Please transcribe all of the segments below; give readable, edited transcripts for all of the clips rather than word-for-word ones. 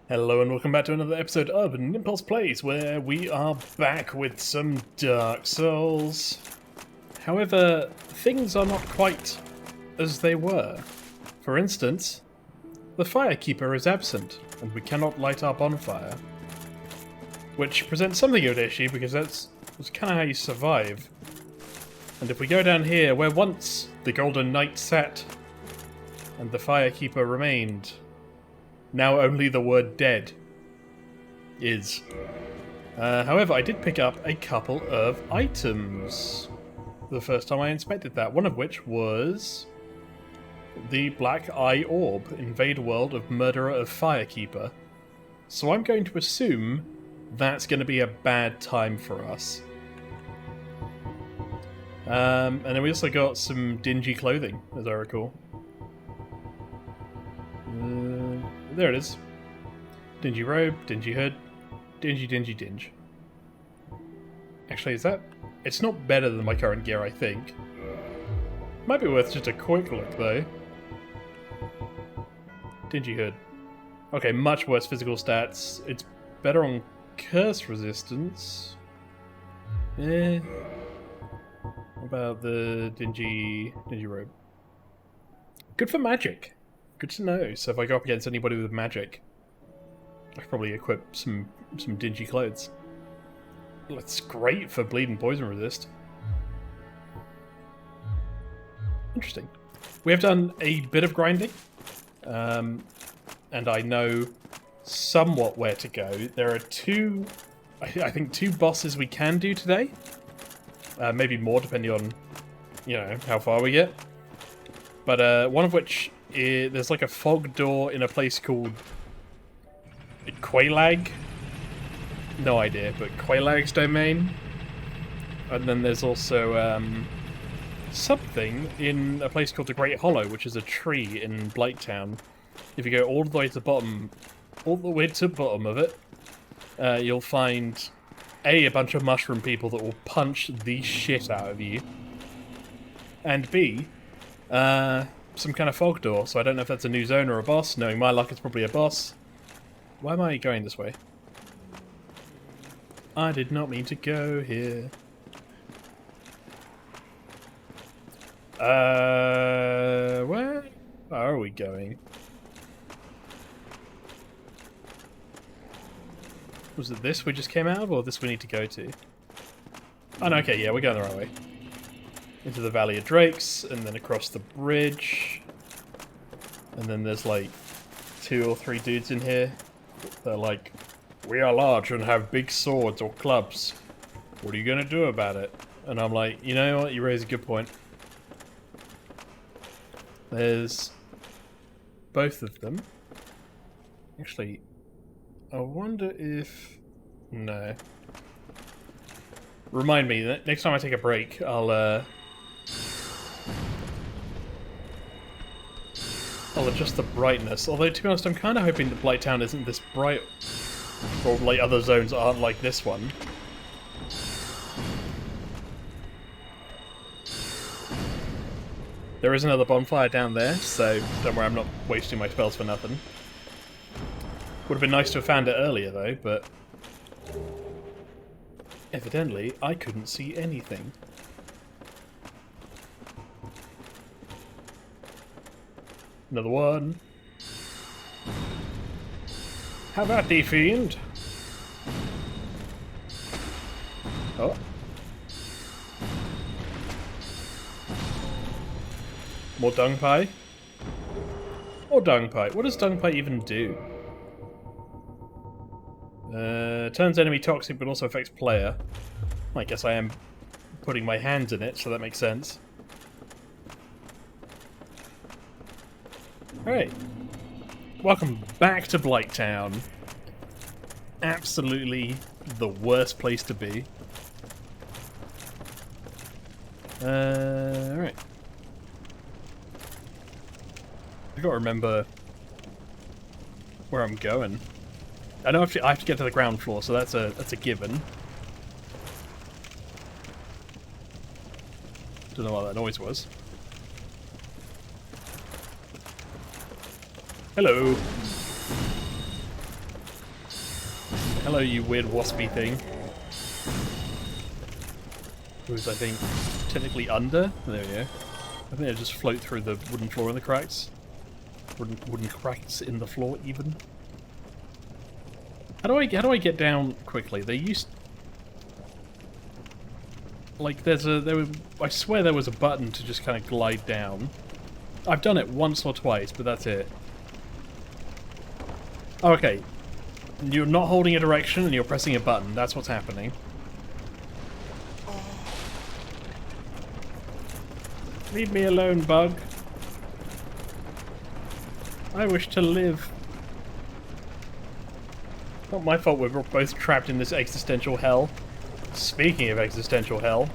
Hello and welcome back to another episode of Nimpulse Plays, where we are back with some Dark Souls. However, things are not quite as they were. For instance, the Firekeeper is absent, and we cannot light our bonfire. Which presents something of an issue, because that's kind of how you survive. And if we go down here, where once the Golden Knight sat, and the Firekeeper remained, now only the word dead is. However, I did pick up a couple of items the first time I inspected that, one of which was the Black Eye Orb, Invade World of Murderer of Firekeeper. So I'm going to assume that's going to be a bad time for us. And then we also got some dingy clothing, as I recall. There it is. Dingy robe, dingy hood, dingy, dingy, dinge. Actually, is that... It's not better than my current gear, I think. Might be worth just a quick look, though. Dingy hood. Okay, much worse physical stats. It's better on curse resistance. Eh. What about the dingy robe? Good for magic. Good to know. So if I go up against anybody with magic, I could probably equip some dingy clothes. That's great for bleed and poison resist. Interesting. We have done a bit of grinding, and I know somewhat where to go. There are I think two bosses we can do today. Maybe more, depending on, how far we get. But one of which there's like a fog door in a place called Qualag. No idea, but Qualag's domain. And then there's also something in a place called the Great Hollow, which is a tree in Blighttown. If you go all the way to the bottom, of it, you'll find A, bunch of mushroom people that will punch the shit out of you, and B, some kind of fog door, so I don't know if that's a new zone or a boss. Knowing my luck, it's probably a boss. Why am I going this way? I did not mean to go here. Where are we going? Was it this we just came out of, or this we need to go to? Oh no, okay, yeah, we're going the right way. Into the Valley of Drakes, and then across the bridge. And then there's like 2 or 3 dudes in here. They're like, we are large and have big swords or clubs. What are you going to do about it? And I'm like, you know what, you raise a good point. There's both of them. Actually, I wonder if... No. Remind me, that next time I take a break, I'll adjust the brightness. Although, to be honest, I'm kind of hoping that Blighttown isn't this bright, or like other zones aren't like this one. There is another bonfire down there, so don't worry, I'm not wasting my spells for nothing. Would have been nice to have found it earlier, though, but evidently I couldn't see anything. Another one. How about thee, fiend? Oh. More dung pie? Or dung pie? What does dung pie even do? Turns enemy toxic but also affects player. I guess I am putting my hands in it, so that makes sense. Alright. Welcome back to Blighttown. Absolutely the worst place to be. Alright. I gotta remember where I'm going. I know I have to get to the ground floor, so that's a given. Don't know what that noise was. Hello. Hello, you weird waspy thing. Who's, I think, technically under? There we go. I think they just float through the wooden floor in the cracks. Wooden cracks in the floor, even. How do I get down quickly? They used... Like, I swear there was a button to just kind of glide down. I've done it once or twice, but that's it. Oh, okay. You're not holding a direction and you're pressing a button. That's what's happening. Leave me alone, bug. I wish to live. Not my fault we're both trapped in this existential hell. Speaking of existential hell.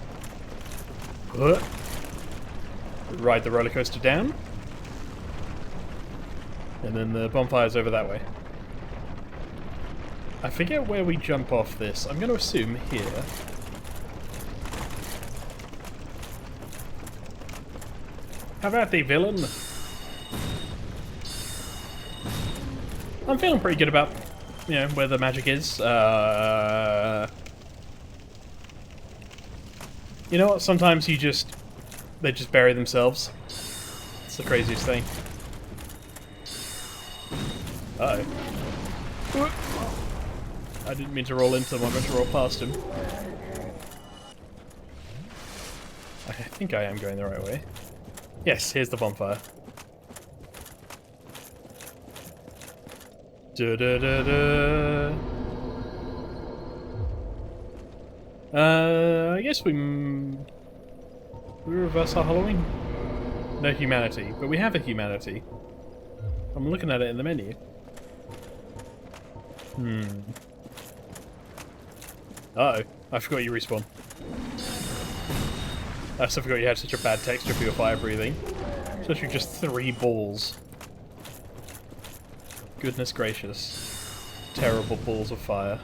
Ride the roller coaster down. And then the bonfire's over that way. I forget where we jump off this. I'm going to assume here. How about the villain? I'm feeling pretty good about, you know, where the magic is. You know what? Sometimes they just bury themselves. It's the craziest thing. Uh-oh. I didn't mean to roll into him, I meant to roll past him. I think I am going the right way. Yes, here's the bonfire. I guess we reverse our Halloween? No humanity, but we have a humanity. I'm looking at it in the menu. Uh-oh, I forgot you respawn. I also forgot you had such a bad texture for your fire breathing. Especially just 3 balls. Goodness gracious. Terrible balls of fire.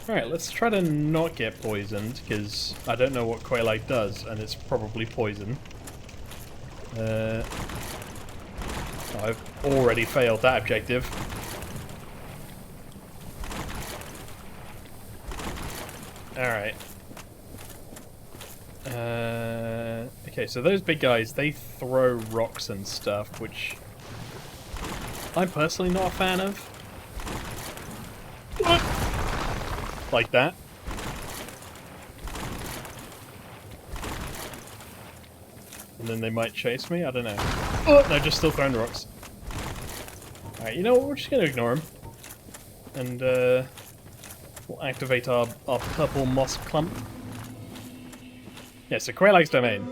Alright, let's try to not get poisoned, because I don't know what Quaylite does, and it's probably poison. I've already failed that objective. Alright. Okay, so those big guys, they throw rocks and stuff, which I'm personally not a fan of. Like that. And then they might chase me, I don't know. Oh, no, just still throwing rocks. Alright, you know what, we're just going to ignore them. And, we'll activate our purple moss clump. Yeah, so Quaylite's domain.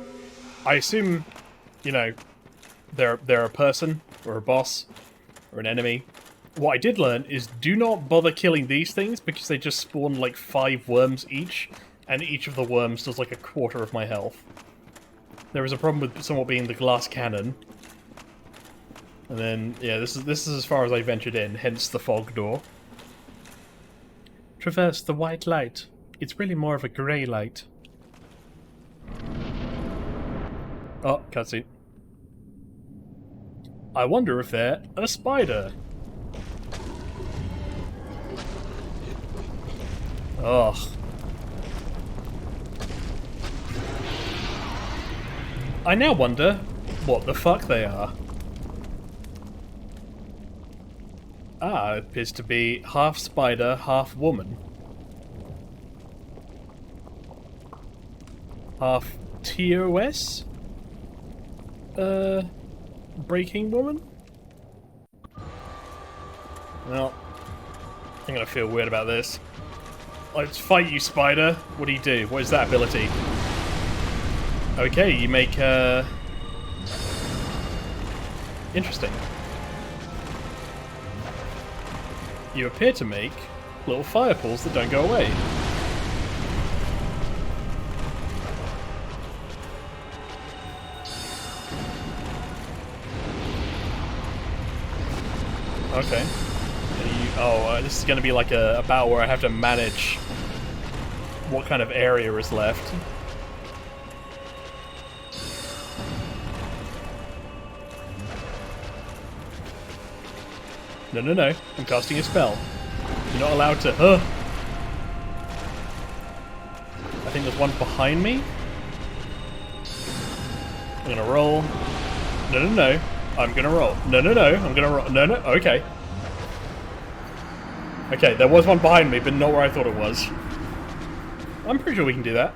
I assume, you know, they're a person, or a boss, or an enemy. What I did learn is do not bother killing these things, because they just spawn like 5 worms each, and each of the worms does like a quarter of my health. There is a problem with somewhat being the glass cannon. And then, yeah, this is as far as I ventured in, hence the fog door. Traverse the white light. It's really more of a grey light. Oh, cutscene. I wonder if they're a spider. Ugh. I now wonder what the fuck they are. Ah, it appears to be half spider, half woman. Half TOS? Breaking woman? Well, I'm gonna feel weird about this. Let's fight you, spider. What do? What is that ability? Okay, you make, interesting. You appear to make little fireballs that don't go away. Okay. This is going to be like a battle where I have to manage what kind of area is left. No, no, no. I'm casting a spell. You're not allowed to... I think there's one behind me. I'm gonna roll. No, no, no. I'm gonna roll. No, no, no. I'm gonna roll. No, no. Okay. Okay, there was one behind me, but not where I thought it was. I'm pretty sure we can do that.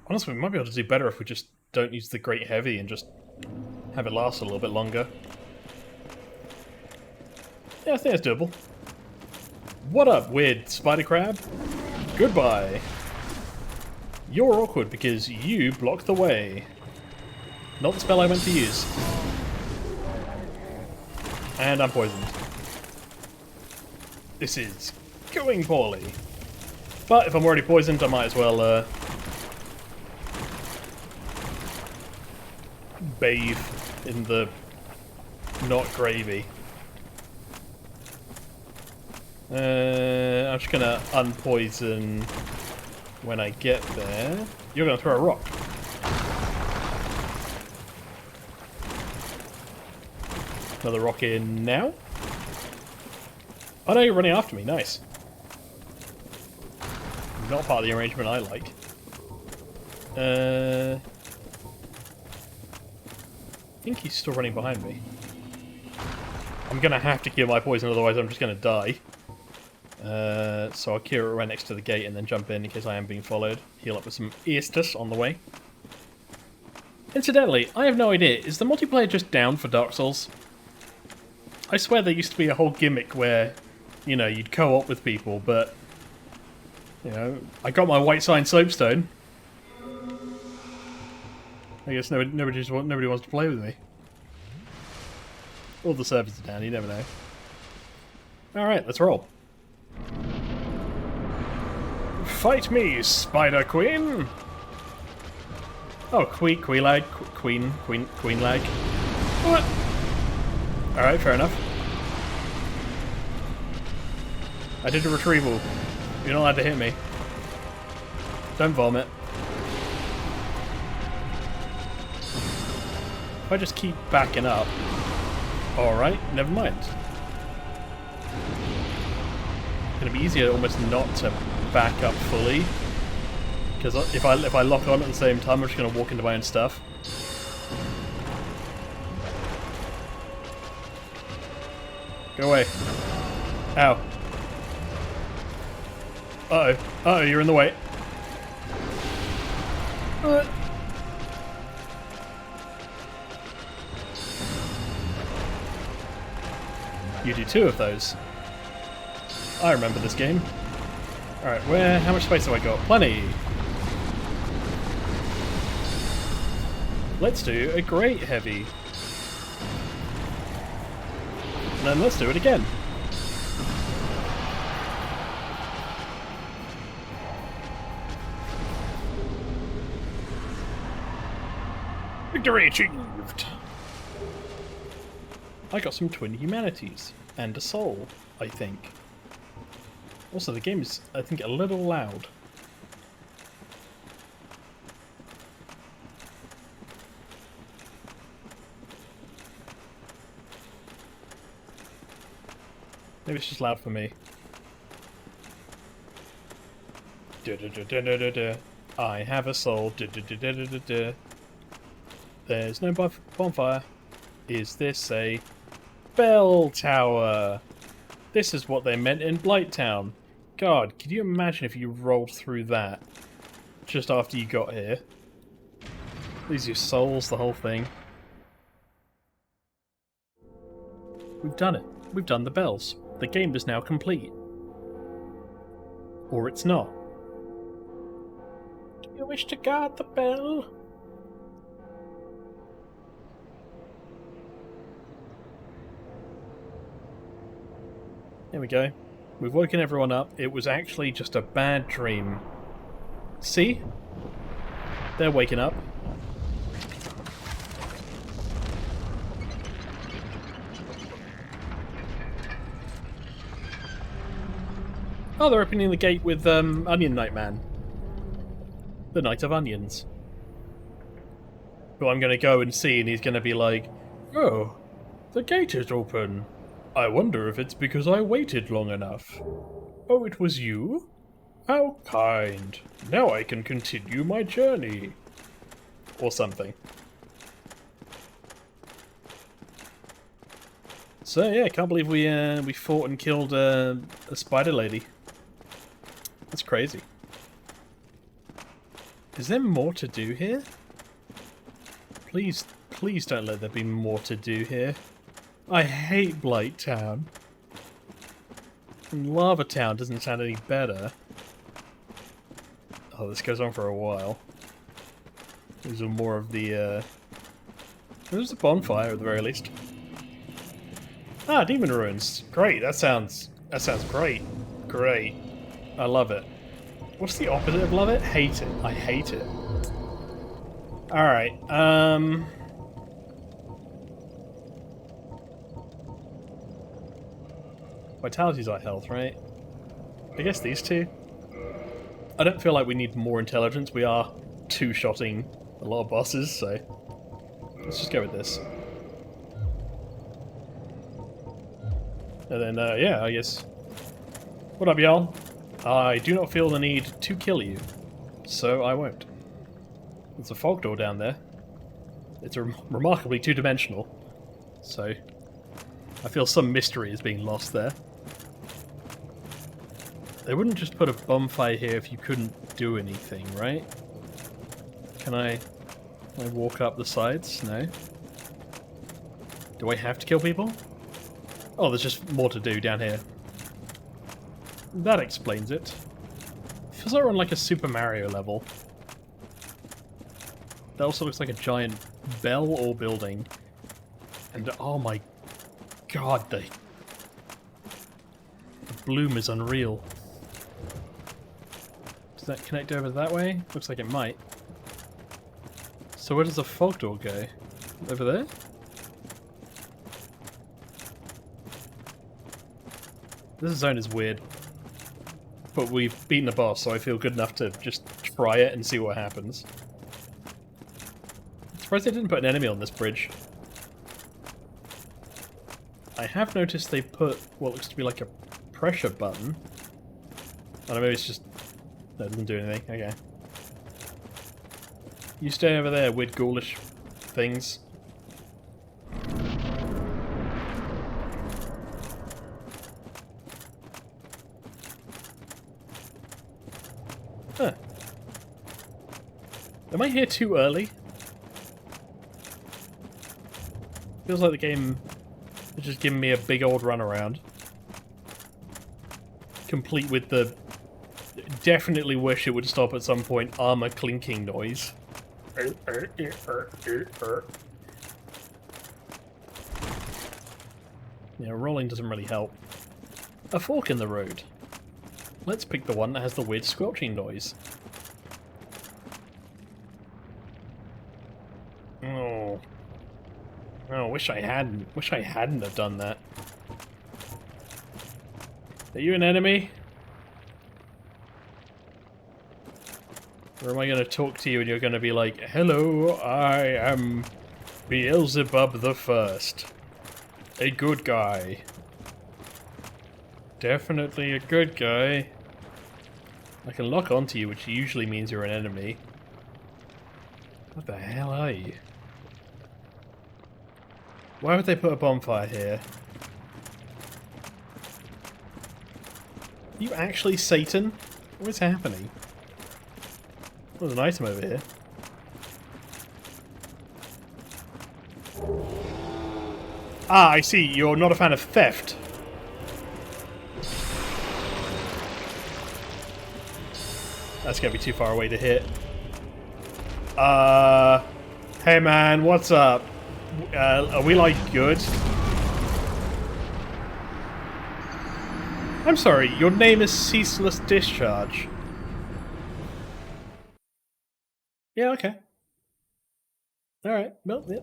Honestly, we might be able to do better if we just don't use the Great Heavy and just have it last a little bit longer. Yeah, I think that's doable. What up, weird spider crab? Goodbye. You're awkward because you block the way. Not the spell I meant to use. And I'm poisoned. This is going poorly. But if I'm already poisoned, I might as well bathe in the not gravy. I'm just gonna unpoison when I get there. You're gonna throw a rock. Another rock in now. Oh no, you're running after me. Nice. Not part of the arrangement I like. I think he's still running behind me. I'm gonna have to cure my poison, otherwise I'm just gonna die. So I'll cure it right next to the gate and then jump in case I am being followed. Heal up with some Ceaseless on the way. Incidentally, I have no idea. Is the multiplayer just down for Dark Souls? I swear there used to be a whole gimmick where, you know, you'd co-op with people, but, you know, I got my white sign soapstone. I guess nobody wants to play with me. All the servers are down, you never know. Alright, let's roll. Fight me, Spider Queen! Oh, queen lag. What? Alright, fair enough. I did a retrieval. You're not allowed to hit me. Don't vomit. If I just keep backing up... Alright, never mind. It's gonna be easier almost not to back up fully. Because if I lock on at the same time, I'm just gonna walk into my own stuff. Go away. Ow. Uh-oh. Uh-oh, you're in the way. You do two of those. I remember this game. Alright, how much space have I got? Plenty! Let's do a Great Heavy. And then let's do it again. Victory achieved! I got some twin humanities. And a soul, I think. Also, the game is, I think, a little loud. Maybe it's just loud for me. I have a soul. There's no bonfire. Is this a bell tower? This is what they meant in Blighttown. God, could you imagine if you rolled through that just after you got here? Lose your souls, the whole thing. We've done it. We've done the bells. The game is now complete. Or it's not. Do you wish to guard the bell? There we go. We've woken everyone up. It was actually just a bad dream. See? They're waking up. Oh, they're opening the gate with Onion Knight Man. the Knight of Onions. Who I'm going to go and see, and he's going to be like, "Oh, the gate is open. I wonder if it's because I waited long enough. Oh, it was you? How kind. Now I can continue my journey." Or something. So yeah, I can't believe we fought and killed a spider lady. That's crazy. Is there more to do here? Please, please don't let there be more to do here. I hate Blight Town. And Lava Town doesn't sound any better. Oh, this goes on for a while. These are more of the, there's a bonfire at the very least. Ah, Demon Ruins. Great, that sounds great. Great. I love it. What's the opposite of love it? Hate it. I hate it. Alright, Vitality's our health, right? I guess these two. I don't feel like we need more intelligence. We are two-shotting a lot of bosses, so let's just go with this. And then, yeah, I guess. What up, y'all? I do not feel the need to kill you, so I won't. There's a fog door down there. It's remarkably two-dimensional, so I feel some mystery is being lost there. They wouldn't just put a bonfire here if you couldn't do anything, right? Can I walk up the sides? No. Do I have to kill people? Oh, there's just more to do down here. That explains it. Feels like we're on like a Super Mario level. That also looks like a giant bell or building. And oh my god, the bloom is unreal. Does that connect over that way? Looks like it might. So where does the fog door go? Over there? This zone is weird. But we've beaten the boss, so I feel good enough to just try it and see what happens. I'm surprised they didn't put an enemy on this bridge. I have noticed they put what looks to be like a pressure button. I don't know, maybe it's just... No, it doesn't do anything. Okay. You stay over there, weird ghoulish things. Huh. Am I here too early? Feels like the game is just giving me a big old runaround. Complete with the... Definitely wish it would stop at some point armor clinking noise. Yeah, rolling doesn't really help. A fork in the road. Let's pick the one that has the weird squelching noise. Oh. Oh, wish I hadn't. Wish I hadn't have done that. Are you an enemy? Or am I going to talk to you and you're going to be like, "Hello, I am Beelzebub the First. A good guy. Definitely a good guy." I can lock onto you, which usually means you're an enemy. What the hell are you? Why would they put a bonfire here? Are you actually Satan? What is happening? There's an item over here. Ah, I see. You're not a fan of theft. That's gonna be too far away to hit. Hey man, what's up? Are we like good? I'm sorry, your name is Ceaseless Discharge. Yeah, okay. Alright, well, yeah.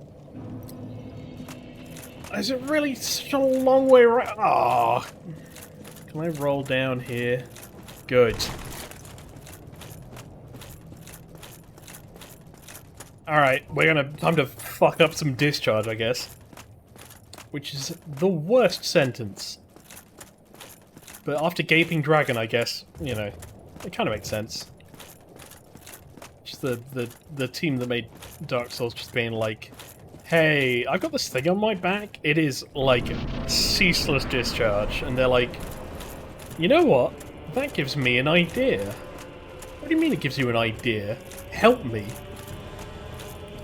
Is it really such a long way around? Oh, can I roll down here? Good. Alright, time to fuck up some discharge, I guess. Which is the worst sentence. But after Gaping Dragon, I guess, you know, it kind of makes sense. Just the team that made Dark Souls just being like, hey, I've got this thing on my back, it is like ceaseless discharge, and they're like, you know what? That gives me an idea. What do you mean it gives you an idea? Help me.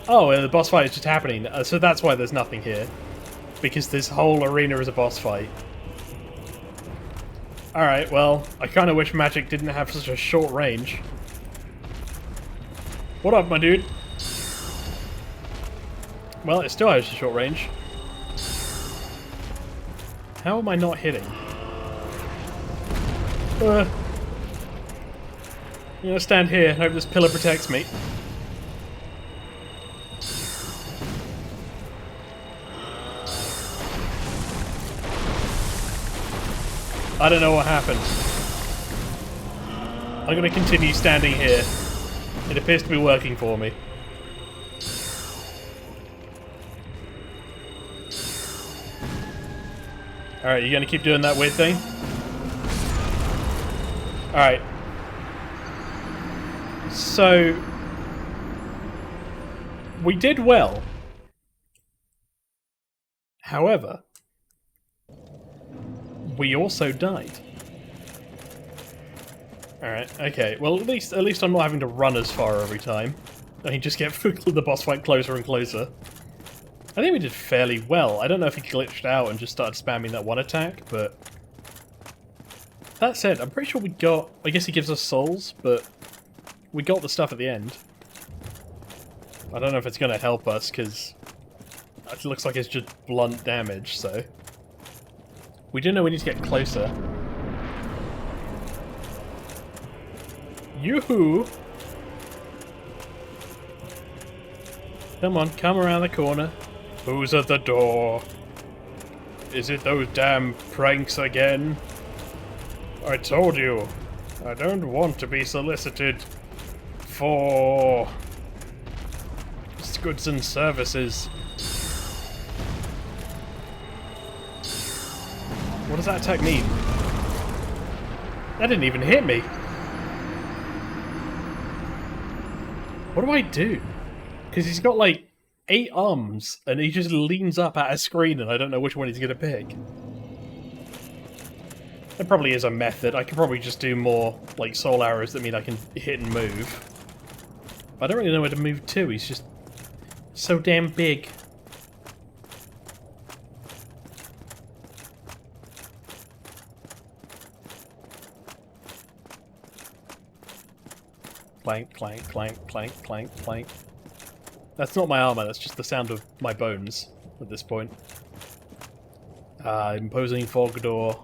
Oh, and the boss fight is just happening, so that's why there's nothing here. Because this whole arena is a boss fight. Alright, well, I kind of wish magic didn't have such a short range. What up, my dude? Well, it still has a short range. How am I not hitting? I'm gonna stand here and hope this pillar protects me. I don't know what happened. I'm gonna continue standing here. It appears to be working for me. Alright, you gonna keep doing that weird thing? Alright. So... we did well. However... we also died. Alright, okay. Well, at least I'm not having to run as far every time. I can just get the boss fight closer and closer. I think we did fairly well. I don't know if he glitched out and just started spamming that one attack, but... that said, I'm pretty sure we got... I guess he gives us souls, but... we got the stuff at the end. I don't know if it's going to help us, because... it looks like it's just blunt damage, so... we do know we need to get closer. Yoo-hoo! Come on, come around the corner. Who's at the door? Is it those damn pranks again? I told you, I don't want to be solicited for goods and services. What does that attack mean? That didn't even hit me. What do I do? Because he's got like 8 arms and he just leans up at a screen and I don't know which one he's going to pick. There probably is a method. I could probably just do more like soul arrows that mean I can hit and move. But I don't really know where to move to. He's just so damn big. Clank, clank, clank, clank, clank, clank. That's not my armor, that's just the sound of my bones at this point. Imposing fog door.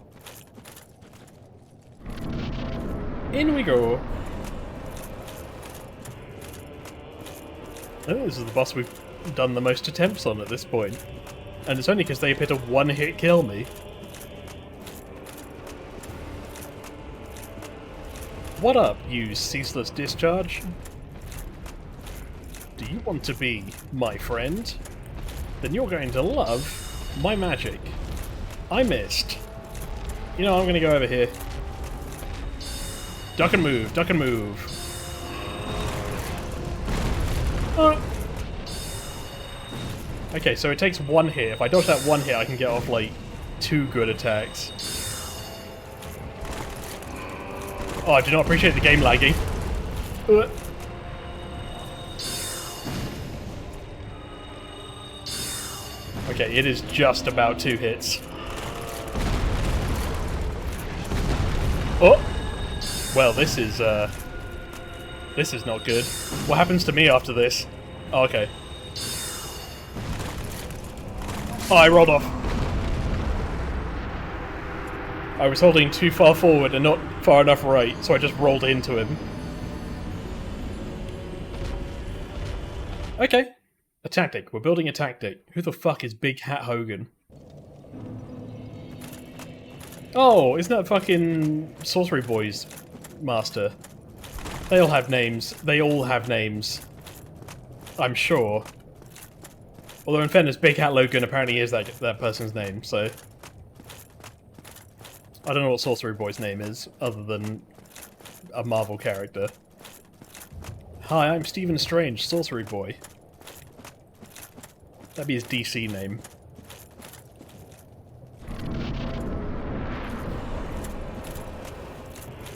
In we go. Oh, this is the boss we've done the most attempts on at this point. And it's only because they appear to one-hit kill me. What up, you ceaseless discharge? Do you want to be my friend? Then you're going to love my magic. I missed. You know, I'm going to go over here. Duck and move, duck and move. Okay, so it takes 1 hit. If I dodge that 1 hit, I can get off, like, 2 good attacks. Oh, I do not appreciate the game lagging. Okay, it is just about 2 hits. Oh! Well, this is not good. What happens to me after this? Oh, okay. Oh, I rolled off. I was holding too far forward and not far enough right, so I just rolled into him. Okay. A tactic. We're building a tactic. Who the fuck is Big Hat Hogan? Oh, isn't that fucking Sorcery Boys master? They all have names. They all have names. I'm sure. Although in fairness, Big Hat Logan apparently is that person's name, so... I don't know what Sorcery Boy's name is, other than a Marvel character. Hi, I'm Stephen Strange, Sorcery Boy. That'd be his DC name.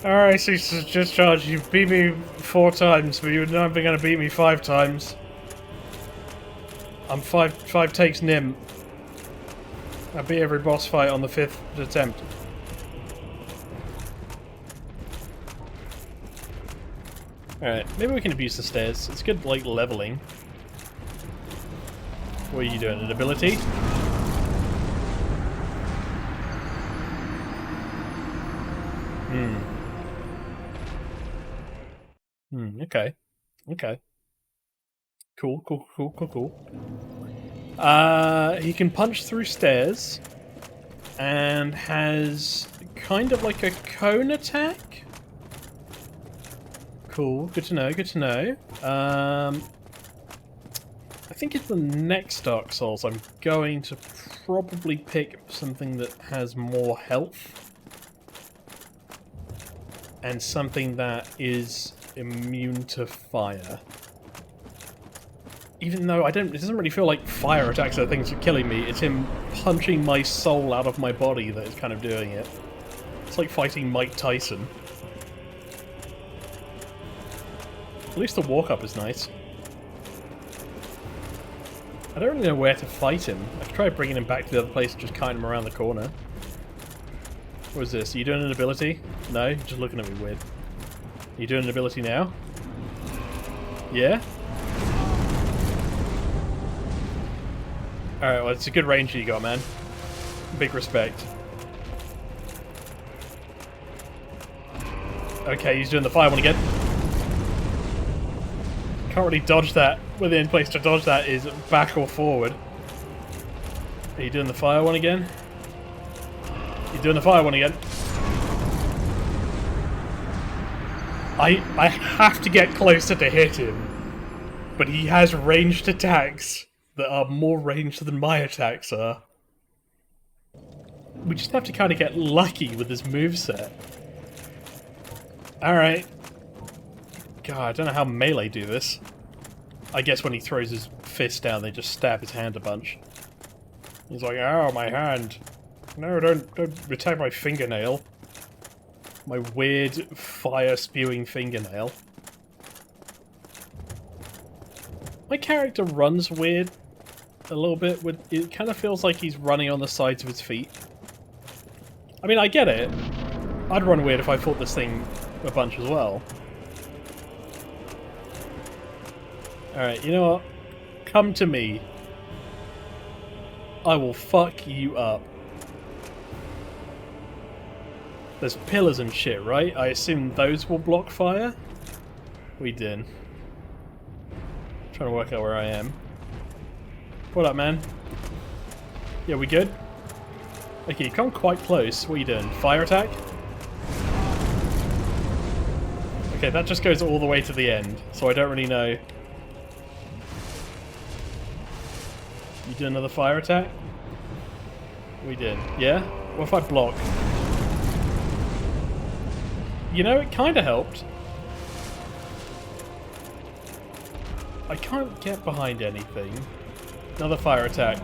Alright, Ceaseless Discharge, you've beat me 4 times, but you're never gonna beat me 5 times. I'm five takes Nim. I beat every boss fight on the 5th attempt. Alright, maybe we can abuse the stairs. It's good, like, leveling. What are you doing? An ability? Okay. Okay. Cool. He can punch through stairs and has kind of like a cone attack. Cool, good to know. I think in the next Dark Souls I'm going to probably pick something that has more health and something that is immune to fire. Even though it doesn't really feel like fire attacks are things that are killing me, it's him punching my soul out of my body that is kind of doing it. It's like fighting Mike Tyson. At least the walk-up is nice. I don't really know where to fight him. I could try bringing him back to the other place and just kiting him around the corner. What is this? Are you doing an ability? No? You're just looking at me weird. Are you doing an ability now? Yeah? Alright, well, it's a good range you got, man. Big respect. Okay, he's doing the fire one again. Can't really dodge that. Well, the only place to dodge that is back or forward. Are you doing the fire one again? You're doing the fire one again. I have to get closer to hit him. But he has ranged attacks that are more ranged than my attacks are. We just have to kind of get lucky with this moveset. Alright. God, I don't know how melee do this. I guess when he throws his fist down, they just stab his hand a bunch. He's like, ow, my hand. No, don't attack my fingernail. My weird, fire-spewing fingernail. My character runs weird a little bit. It kind of feels like he's running on the sides of his feet. I mean, I get it. I'd run weird if I fought this thing a bunch as well. Alright, you know what? Come to me. I will fuck you up. There's pillars and shit, right? I assume those will block fire? We did. Trying to work out where I am. What up, man? Yeah, we good? Okay, you come quite close. What are you doing? Fire attack? Okay, that just goes all the way to the end, so I don't really know. You do another fire attack? We did. Yeah? What if I block? You know, it kind of helped. I can't get behind anything. Another fire attack.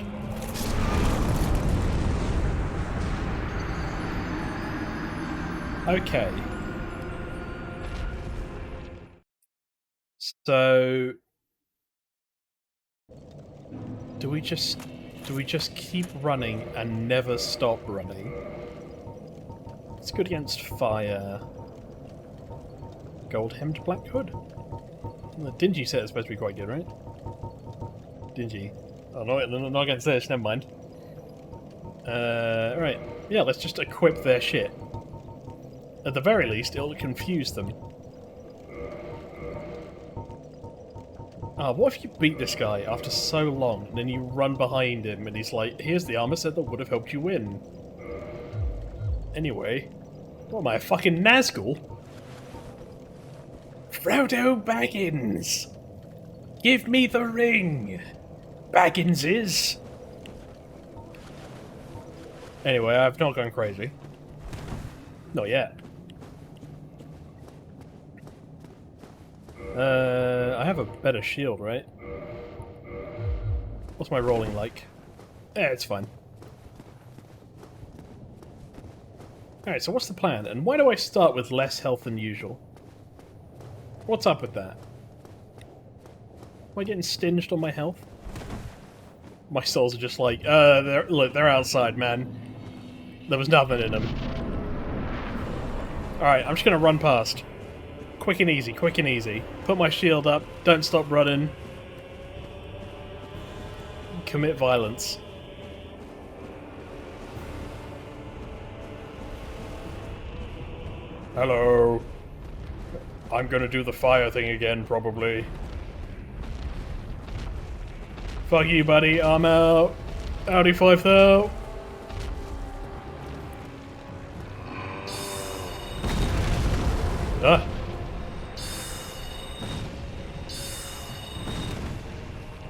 Okay. So... Do we just keep running and never stop running? It's good against fire. Gold-hemmed black hood. The dingy set is supposed to be quite good, right? Dingy. Oh, no, not against this, never mind. Right. Yeah, let's just equip their shit. At the very least, it'll confuse them. Ah, what if you beat this guy after so long, and then you run behind him, and he's like, here's the armor set that would have helped you win. Anyway. What am I, a fucking Nazgul? Frodo Baggins! Give me the ring! Bagginses! Anyway, I've not gone crazy. Not yet. I have a better shield, right? What's my rolling like? It's fine. Alright, so what's the plan? And why do I start with less health than usual? What's up with that? Am I getting stinged on my health? My souls are just like, look, they're outside, man. There was nothing in them. Alright, I'm just gonna run past. Quick and easy, quick and easy. Put my shield up, don't stop running. Commit violence. Hello. I'm gonna do the fire thing again, probably. Fuck you, buddy. I'm out. Audi 5000. Ah.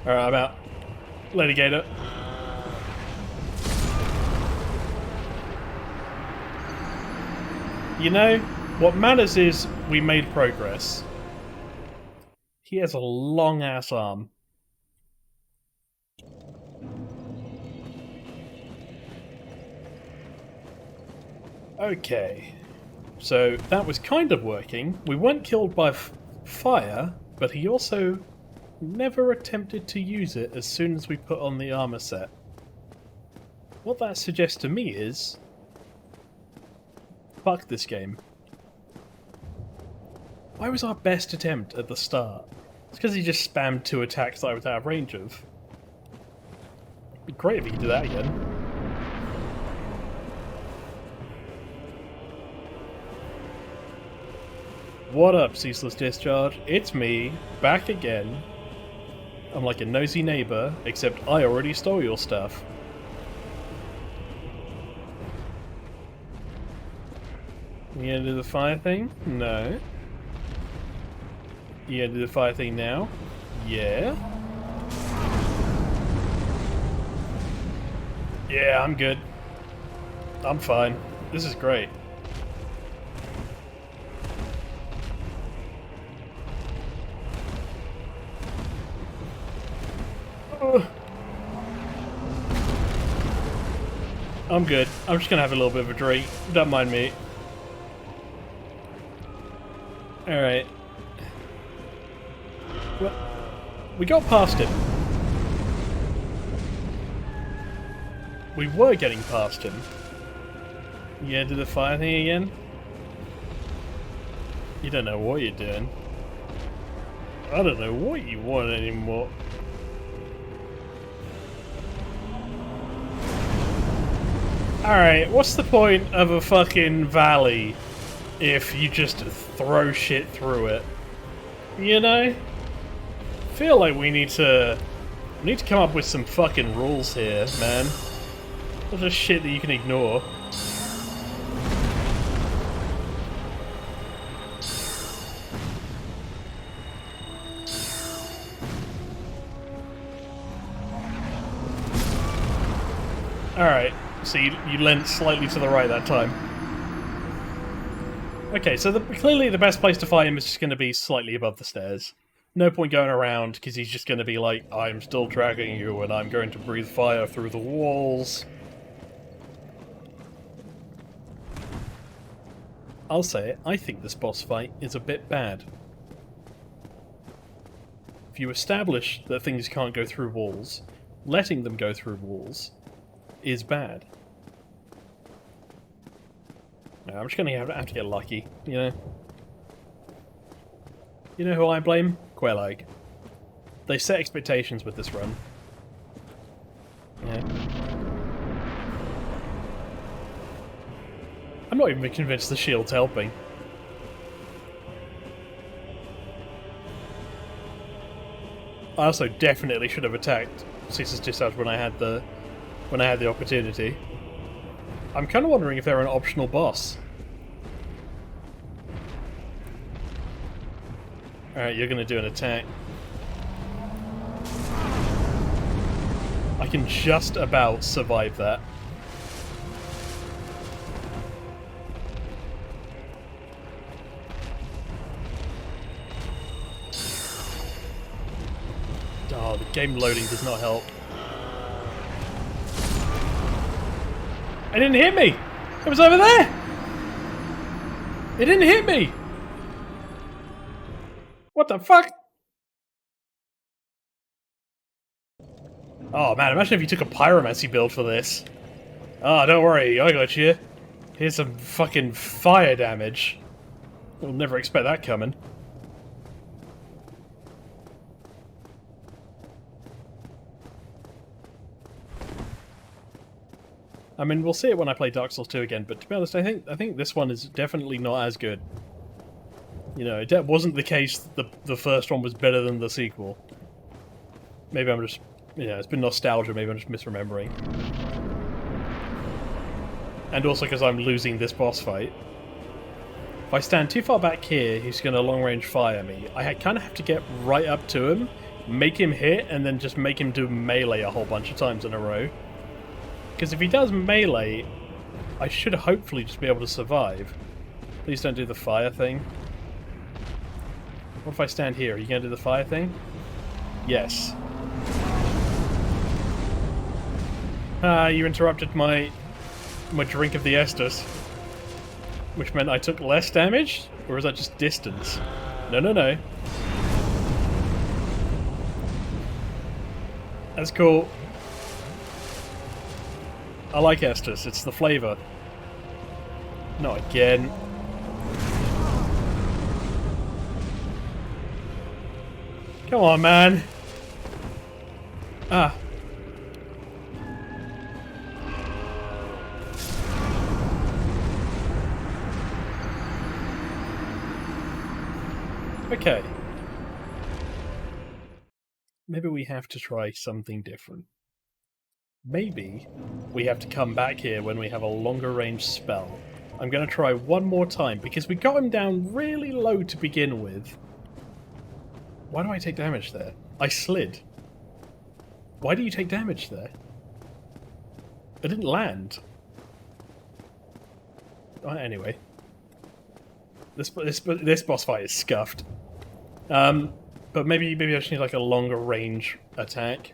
Alright, I'm out. Litigator. You know, what matters is we made progress. He has a long-ass arm. Okay. So, that was kind of working. We weren't killed by fire, but he also never attempted to use it as soon as we put on the armor set. What that suggests to me is... fuck this game. Why was our best attempt at the start? It's because he just spammed 2 attacks that I was out of range of. It'd be great if he could do that again. What up, Ceaseless Discharge? It's me, back again. I'm like a nosy neighbour, except I already stole your stuff. You gonna do the fire thing? No. You gonna do the fire thing now? Yeah. Yeah, I'm good. I'm fine. This is great. I'm good. I'm just gonna have a little bit of a drink. Don't mind me. Alright. Well, we got past him. We were getting past him. You gonna do the fire thing again? You don't know what you're doing. I don't know what you want anymore. Alright, what's the point of a fucking valley if you just throw shit through it? You know? Feel like we need to come up with some fucking rules here, man. Not just shit that you can ignore. Alright. So you leant slightly to the right that time. Okay, so clearly the best place to fight him is just going to be slightly above the stairs. No point going around, because he's just going to be like, I'm still tracking you and I'm going to breathe fire through the walls. I'll say it, I think this boss fight is a bit bad. If you establish that things can't go through walls, letting them go through walls is bad. No, I'm just going to have to get lucky, you know? You know who I blame? Quelag. They set expectations with this run. Yeah. I'm not even convinced the shield's helping. I also definitely should have attacked Ceaseless Discharge when I had the opportunity. I'm kind of wondering if they're an optional boss. Alright, you're going to do an attack. I can just about survive that. Oh, the game loading does not help. It didn't hit me! It was over there! It didn't hit me! What the fuck? Oh man, imagine if you took a pyromancy build for this. Oh, don't worry, I got you. Here's some fucking fire damage. You'll never expect that coming. I mean, we'll see it when I play Dark Souls 2 again, but to be honest, I think this one is definitely not as good. You know, it wasn't the case that the first one was better than the sequel. Maybe I'm just... Yeah, it's been nostalgia, maybe I'm just misremembering. And also because I'm losing this boss fight. If I stand too far back here, he's going to long-range fire me. I kind of have to get right up to him, make him hit, and then just make him do melee a whole bunch of times in a row. Because if he does melee, I should hopefully just be able to survive. Please don't do the fire thing. What if I stand here? Are you going to do the fire thing? Yes. Ah, you interrupted my drink of the Estus. Which meant I took less damage? Or is that just distance? No, no, no. That's cool. I like Estus, it's the flavour. Not again. Come on, man. Ah. Okay. Maybe we have to try something different. Maybe we have to come back here when we have a longer range spell. I'm going to try one more time, because we got him down really low to begin with. Why do I take damage there? I slid. Why do you take damage there? I didn't land. Anyway. This boss fight is scuffed. But maybe I just need like a longer range attack,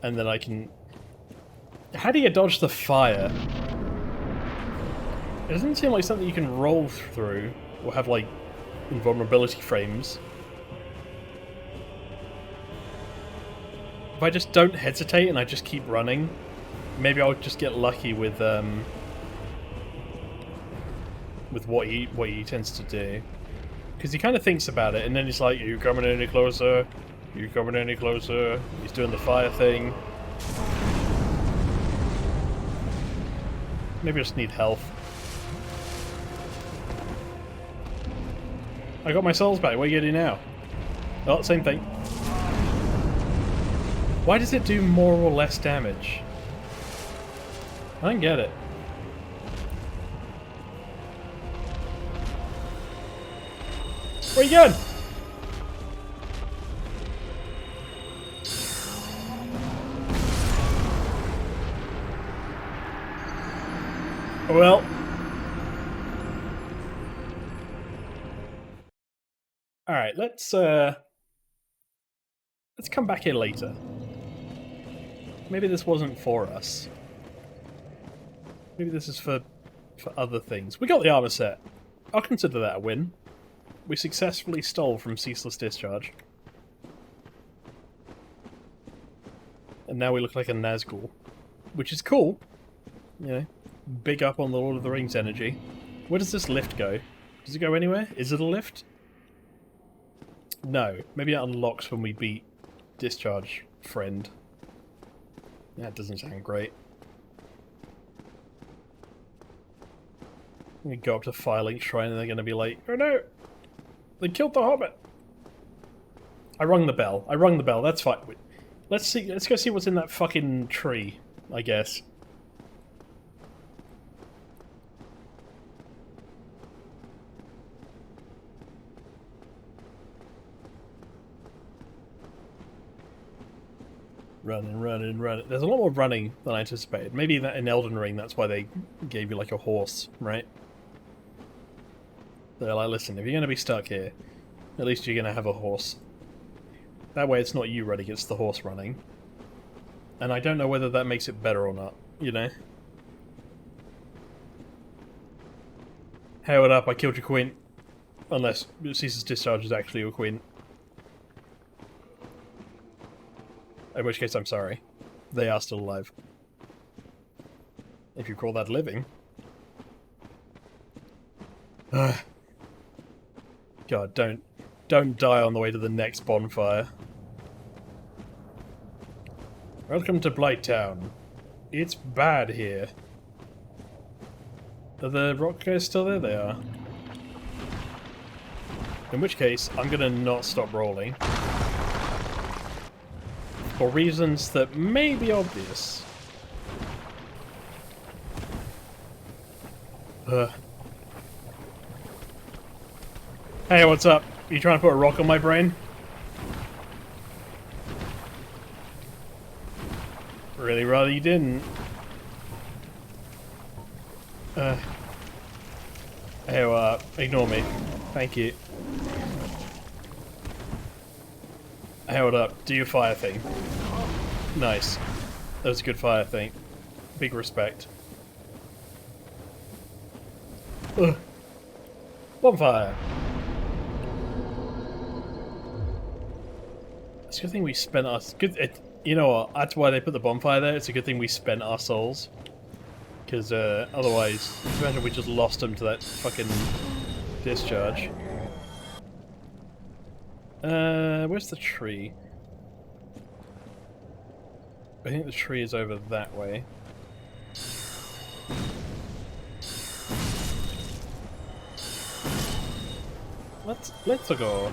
and then I can... How do you dodge the fire? It doesn't seem like something you can roll through, or have like invulnerability frames. If I just don't hesitate and I just keep running, maybe I'll just get lucky with what he tends to do. Because he kind of thinks about it, and then he's like, "Are you coming any closer? Are you coming any closer?" He's doing the fire thing. Maybe I just need health. I got my souls back. What are you gonna do now? Oh, same thing. Why does it do more or less damage? I don't get it. Where are you going? Well. Alright, let's come back here later. Maybe this wasn't for us. Maybe this is for other things. We got the armor set. I'll consider that a win. We successfully stole from Ceaseless Discharge. And now we look like a Nazgul. Which is cool. You know, big up on the Lord of the Rings energy. Where does this lift go? Does it go anywhere? Is it a lift? No. Maybe it unlocks when we beat Discharge Friend. That doesn't sound great. We go up to Firelink Shrine and they're going to be like, "Oh no! They killed the Hobbit!" I rung the bell. I rung the bell. That's fine. Let's see. Let's go see what's in that fucking tree, I guess. Running, running, running. There's a lot more running than I anticipated. Maybe that in Elden Ring, that's why they gave you like a horse, right? They're like, listen, if you're going to be stuck here, at least you're going to have a horse. That way it's not you running, it's the horse running. And I don't know whether that makes it better or not, you know? Hey, what up? I killed your queen. Unless Ceaseless Discharge is actually your queen. In which case, I'm sorry. They are still alive. If you call that living. God, don't die on the way to the next bonfire. Welcome to Blighttown. It's bad here. Are the rock guys still there? They are. In which case, I'm gonna not stop rolling. For reasons that may be obvious. Hey, what's up? You trying to put a rock on my brain? Really rather you didn't. Hey, ignore me. Thank you. Hey, what up? Do your fire thing. Nice. That was a good fire thing. Big respect. Ugh. Bonfire! It's a good thing we spent our... you know what? That's why they put the bonfire there. It's a good thing we spent our souls. Because otherwise, imagine we just lost them to that fucking discharge. Where's the tree? I think the tree is over that way. Let's go.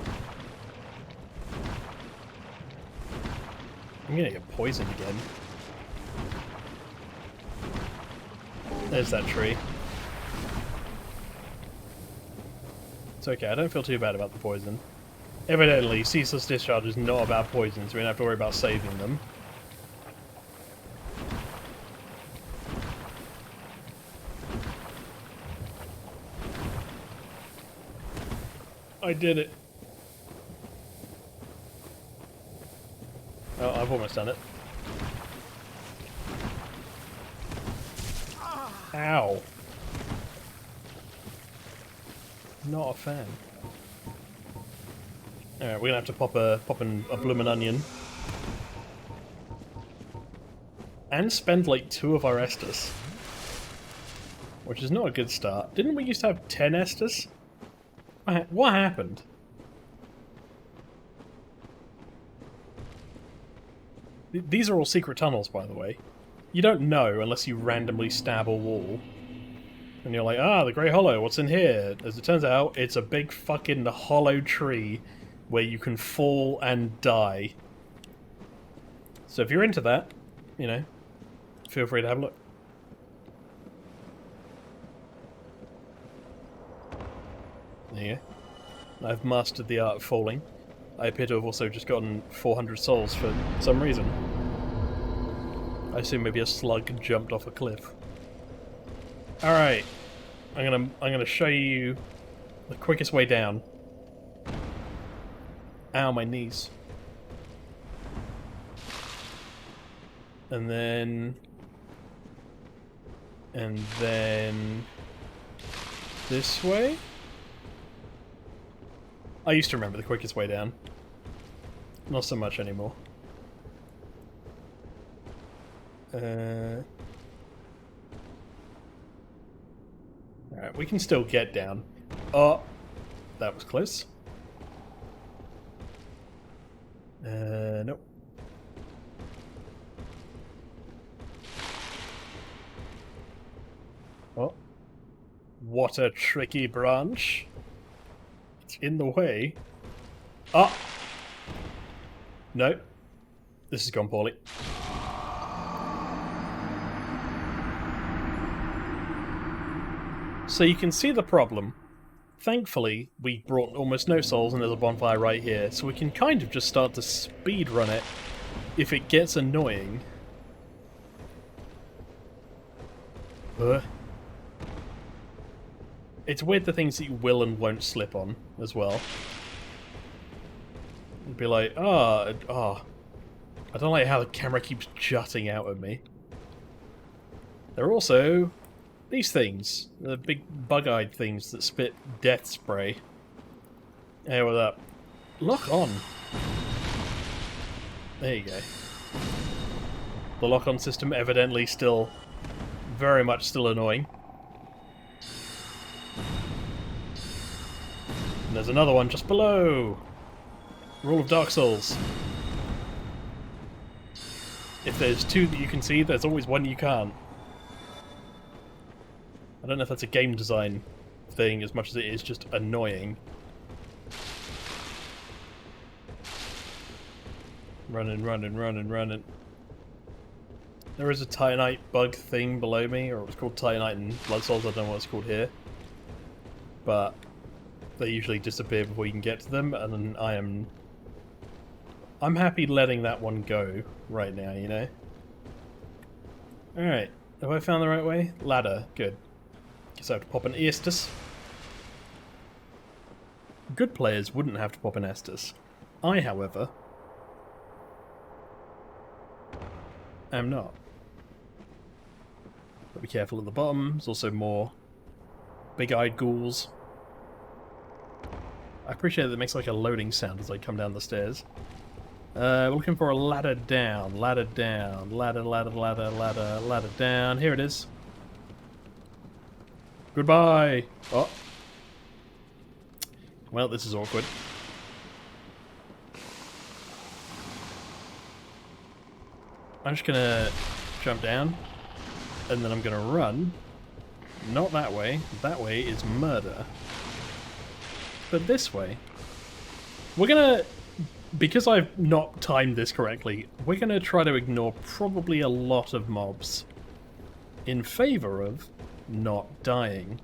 I'm gonna get poisoned again. There's that tree. It's okay, I don't feel too bad about the poison. Evidently, Ceaseless Discharge is not about poison, so we don't have to worry about saving them. I did it. Oh, I've almost done it. Ow. Not a fan. Alright, we're gonna have to pop a bloomin' onion. And spend like 2 of our Estus. Which is not a good start. Didn't we used to have 10 Estus? What happened? These are all secret tunnels, by the way. You don't know unless you randomly stab a wall. And you're like, ah, the Grey Hollow, what's in here? As it turns out, it's a big fucking hollow tree where you can fall and die. So if you're into that, you know, feel free to have a look. There you go. I've mastered the art of falling. I appear to have also just gotten 400 souls for some reason. I assume maybe a slug jumped off a cliff. Alright. I'm gonna show you the quickest way down. Ow, my knees. And then this way? I used to remember the quickest way down. Not so much anymore. Alright, we can still get down. Oh, that was close. Nope. Oh. What a tricky branch. It's in the way. Oh! No. This has gone poorly. So you can see the problem. Thankfully, we brought almost no souls and there's a bonfire right here, so we can kind of just start to speedrun it if it gets annoying... It's weird the things that you will and won't slip on as well. It'd be like, I don't like how the camera keeps jutting out at me. There are also these things, the big bug-eyed things that spit death spray. Hey, what's up? Lock on. There you go. The lock-on system evidently still, very much still annoying. And there's another one just below. Rule of Dark Souls. If there's two that you can see, there's always one you can't. I don't know if that's a game design thing as much as it is just annoying. Running, running, running, running. There is a Titanite bug thing below me, or it was called Titanite in Blood Souls, I don't know what it's called here. But they usually disappear before you can get to them, and then I'm happy letting that one go right now, you know? Alright, have I found the right way? Ladder, good. Guess I have to pop an Estus. Good players wouldn't have to pop an Estus. I, however, am not. But be careful at the bottom, there's also more big-eyed ghouls. I appreciate that it makes like a loading sound as I come down the stairs. We're looking for a ladder down, ladder down, ladder, ladder, ladder, ladder, ladder down. Here it is. Goodbye! Oh. Well, this is awkward. I'm just gonna jump down, and then I'm gonna run. Not that way. That way is murder. But this way. We're gonna... Because I've not timed this correctly, we're gonna try to ignore probably a lot of mobs in favor of not dying.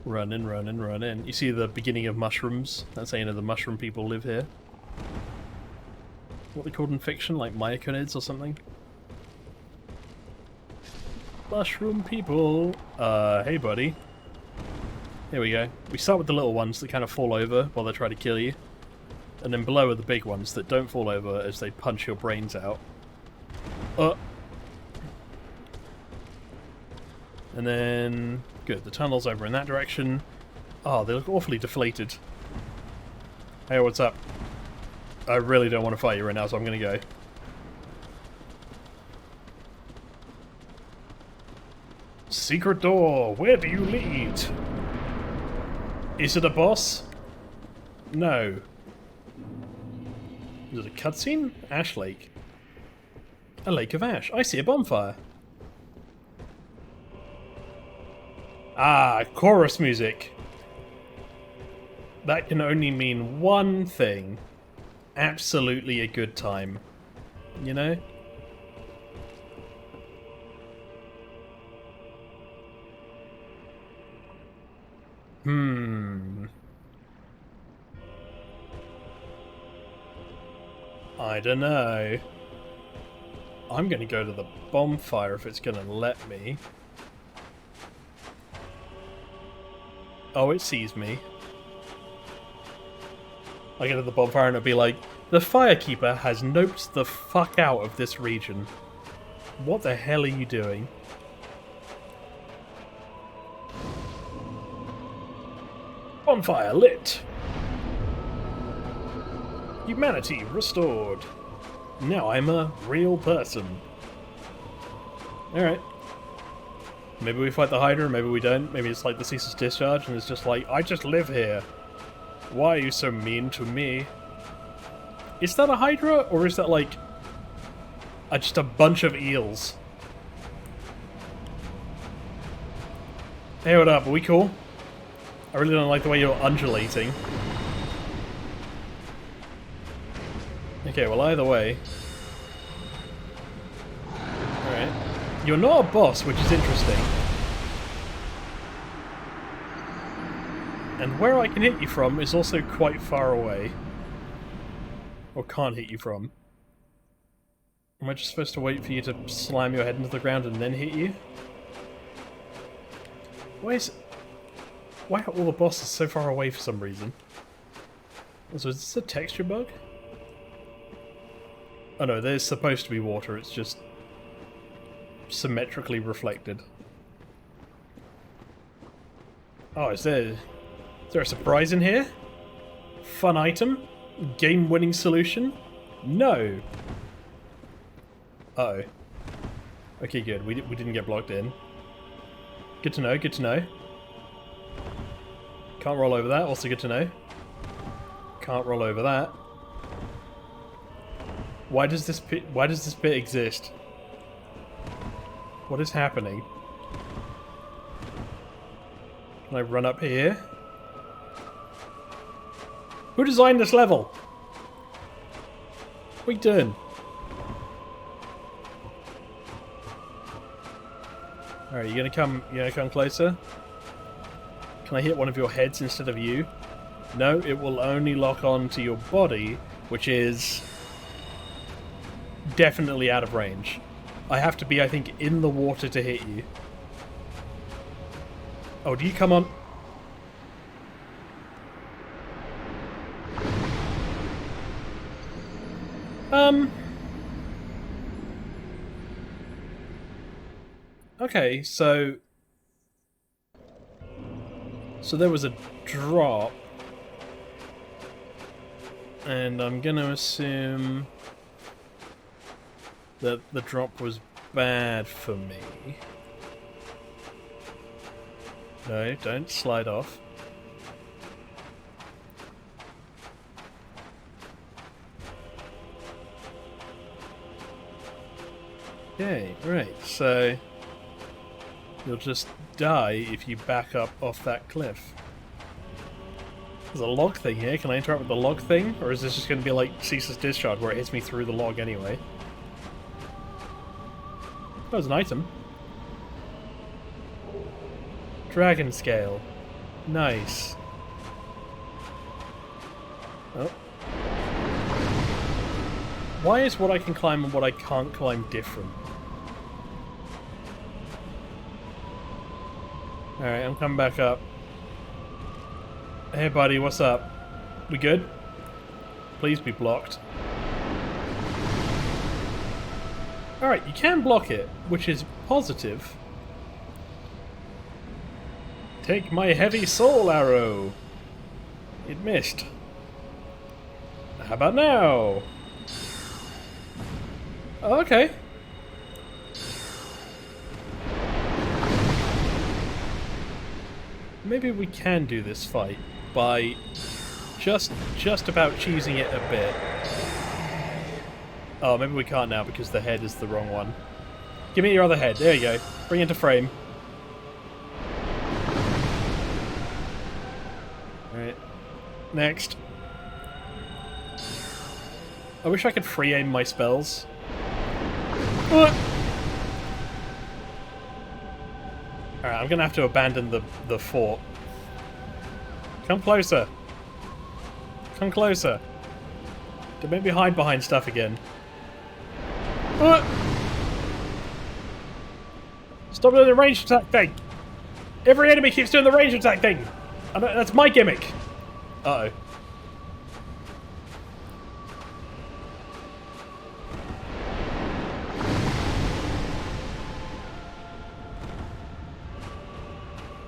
Run in, run in, run in. You see the beginning of mushrooms? That's how you know the mushroom people live here. What are they called in fiction? Like myoconids or something? Mushroom people! Hey buddy. Here we go. We start with the little ones that kind of fall over while they try to kill you. And then below are the big ones that don't fall over as they punch your brains out. And then... Good, the tunnel's over in that direction. Oh, they look awfully deflated. Hey, what's up? I really don't want to fight you right now, so I'm gonna go. Secret door, where do you lead? Is it a boss? No. Is it a cutscene? Ash Lake. A lake of ash. I see a bonfire. Ah, chorus music. That can only mean one thing. Absolutely a good time. You know? I don't know. I'm gonna go to the bonfire if it's gonna let me. Oh, it sees me. I get to the bonfire and it'll be like, the Firekeeper has noped the fuck out of this region. What the hell are you doing? Bonfire lit. Humanity restored. Now I'm a real person. Alright. Maybe we fight the Hydra, maybe we don't. Maybe it's like the Ceaseless discharge and it's just like, I just live here. Why are you so mean to me? Is that a Hydra, or is that like just a bunch of eels? Hey, what up? Are we cool? I really don't like the way you're undulating. Okay, well either way. Alright. You're not a boss, which is interesting. And where I can hit you from is also quite far away. Or can't hit you from. Am I just supposed to wait for you to slam your head into the ground and then hit you? Why are all the bosses so far away for some reason? So is this a texture bug? Oh no, there's supposed to be water, it's just symmetrically reflected. Oh, is there a surprise in here? Fun item? Game-winning solution? No! Uh-oh. Okay, good. We didn't get blocked in. Good to know, good to know. Can't roll over that, also good to know. Can't roll over that. Why does this bit exist? What is happening? Can I run up here? Who designed this level? What are we doing? Alright, you gonna come closer? Can I hit one of your heads instead of you? No, it will only lock on to your body, which is definitely out of range. I have to be, I think, in the water to hit you. Oh, do you come on? Okay, so there was a drop, and I'm gonna assume that the drop was bad for me. No, don't slide off. Okay, right, so you'll just die if you back up off that cliff. There's a log thing here. Can I interact with the log thing? Or is this just going to be like Ceaseless Discharge where it hits me through the log anyway? That was an item. Dragon Scale. Nice. Oh. Why is what I can climb and what I can't climb different? Alright, I'm coming back up. Hey buddy, what's up? We good? Please be blocked. Alright, you can block it, which is positive. Take my heavy soul arrow! It missed. How about now? Oh, okay. Maybe we can do this fight by just about cheesing it a bit. Oh, maybe we can't now because the head is the wrong one. Give me your other head. There you go. Bring it into frame. Alright. Next. I wish I could free aim my spells. Alright, I'm gonna have to abandon the fort. Come closer. Come closer. Don't make me hide behind stuff again. Stop doing the ranged attack thing! Every enemy keeps doing the ranged attack thing! That's my gimmick! Uh-oh.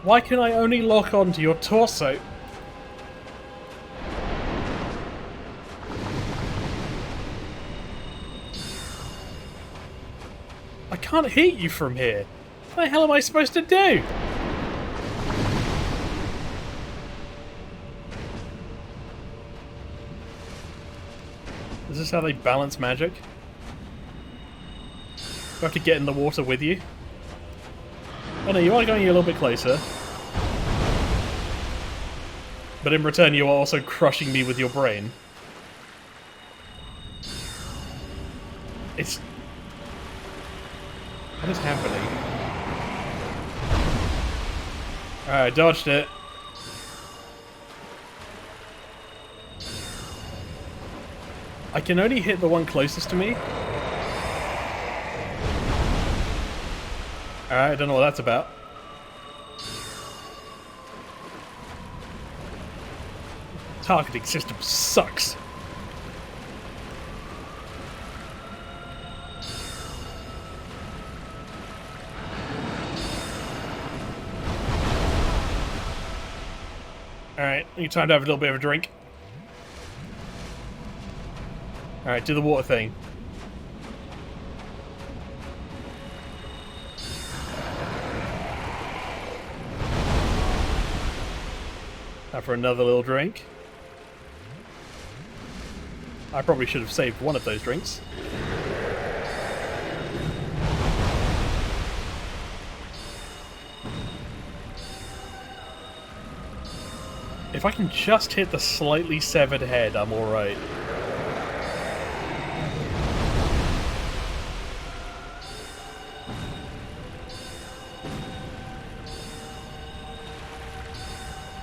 Why can I only lock on to your torso? I can't hit you from here. What the hell am I supposed to do? Is this how they balance magic? Do I have to get in the water with you? Oh no, you are going a little bit closer. But in return you are also crushing me with your brain. It's... What is happening? Alright, dodged it. I can only hit the one closest to me. Alright, I don't know what that's about. Targeting system sucks. Alright, need time to have a little bit of a drink. Alright, do the water thing. Now for another little drink. I probably should have saved one of those drinks. If I can just hit the slightly severed head, I'm alright.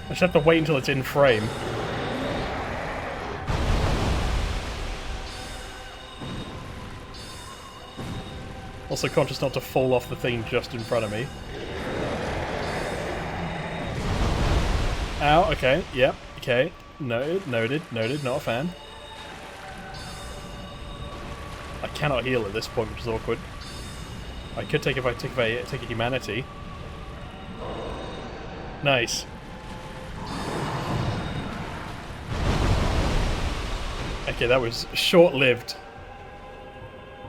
I just have to wait until it's in frame. Also conscious not to fall off the thing just in front of me. Ow, okay, yep, okay. Noted, noted, not a fan. I cannot heal at this point, which is awkward. I could take if I take a humanity. Nice. Okay, that was short-lived.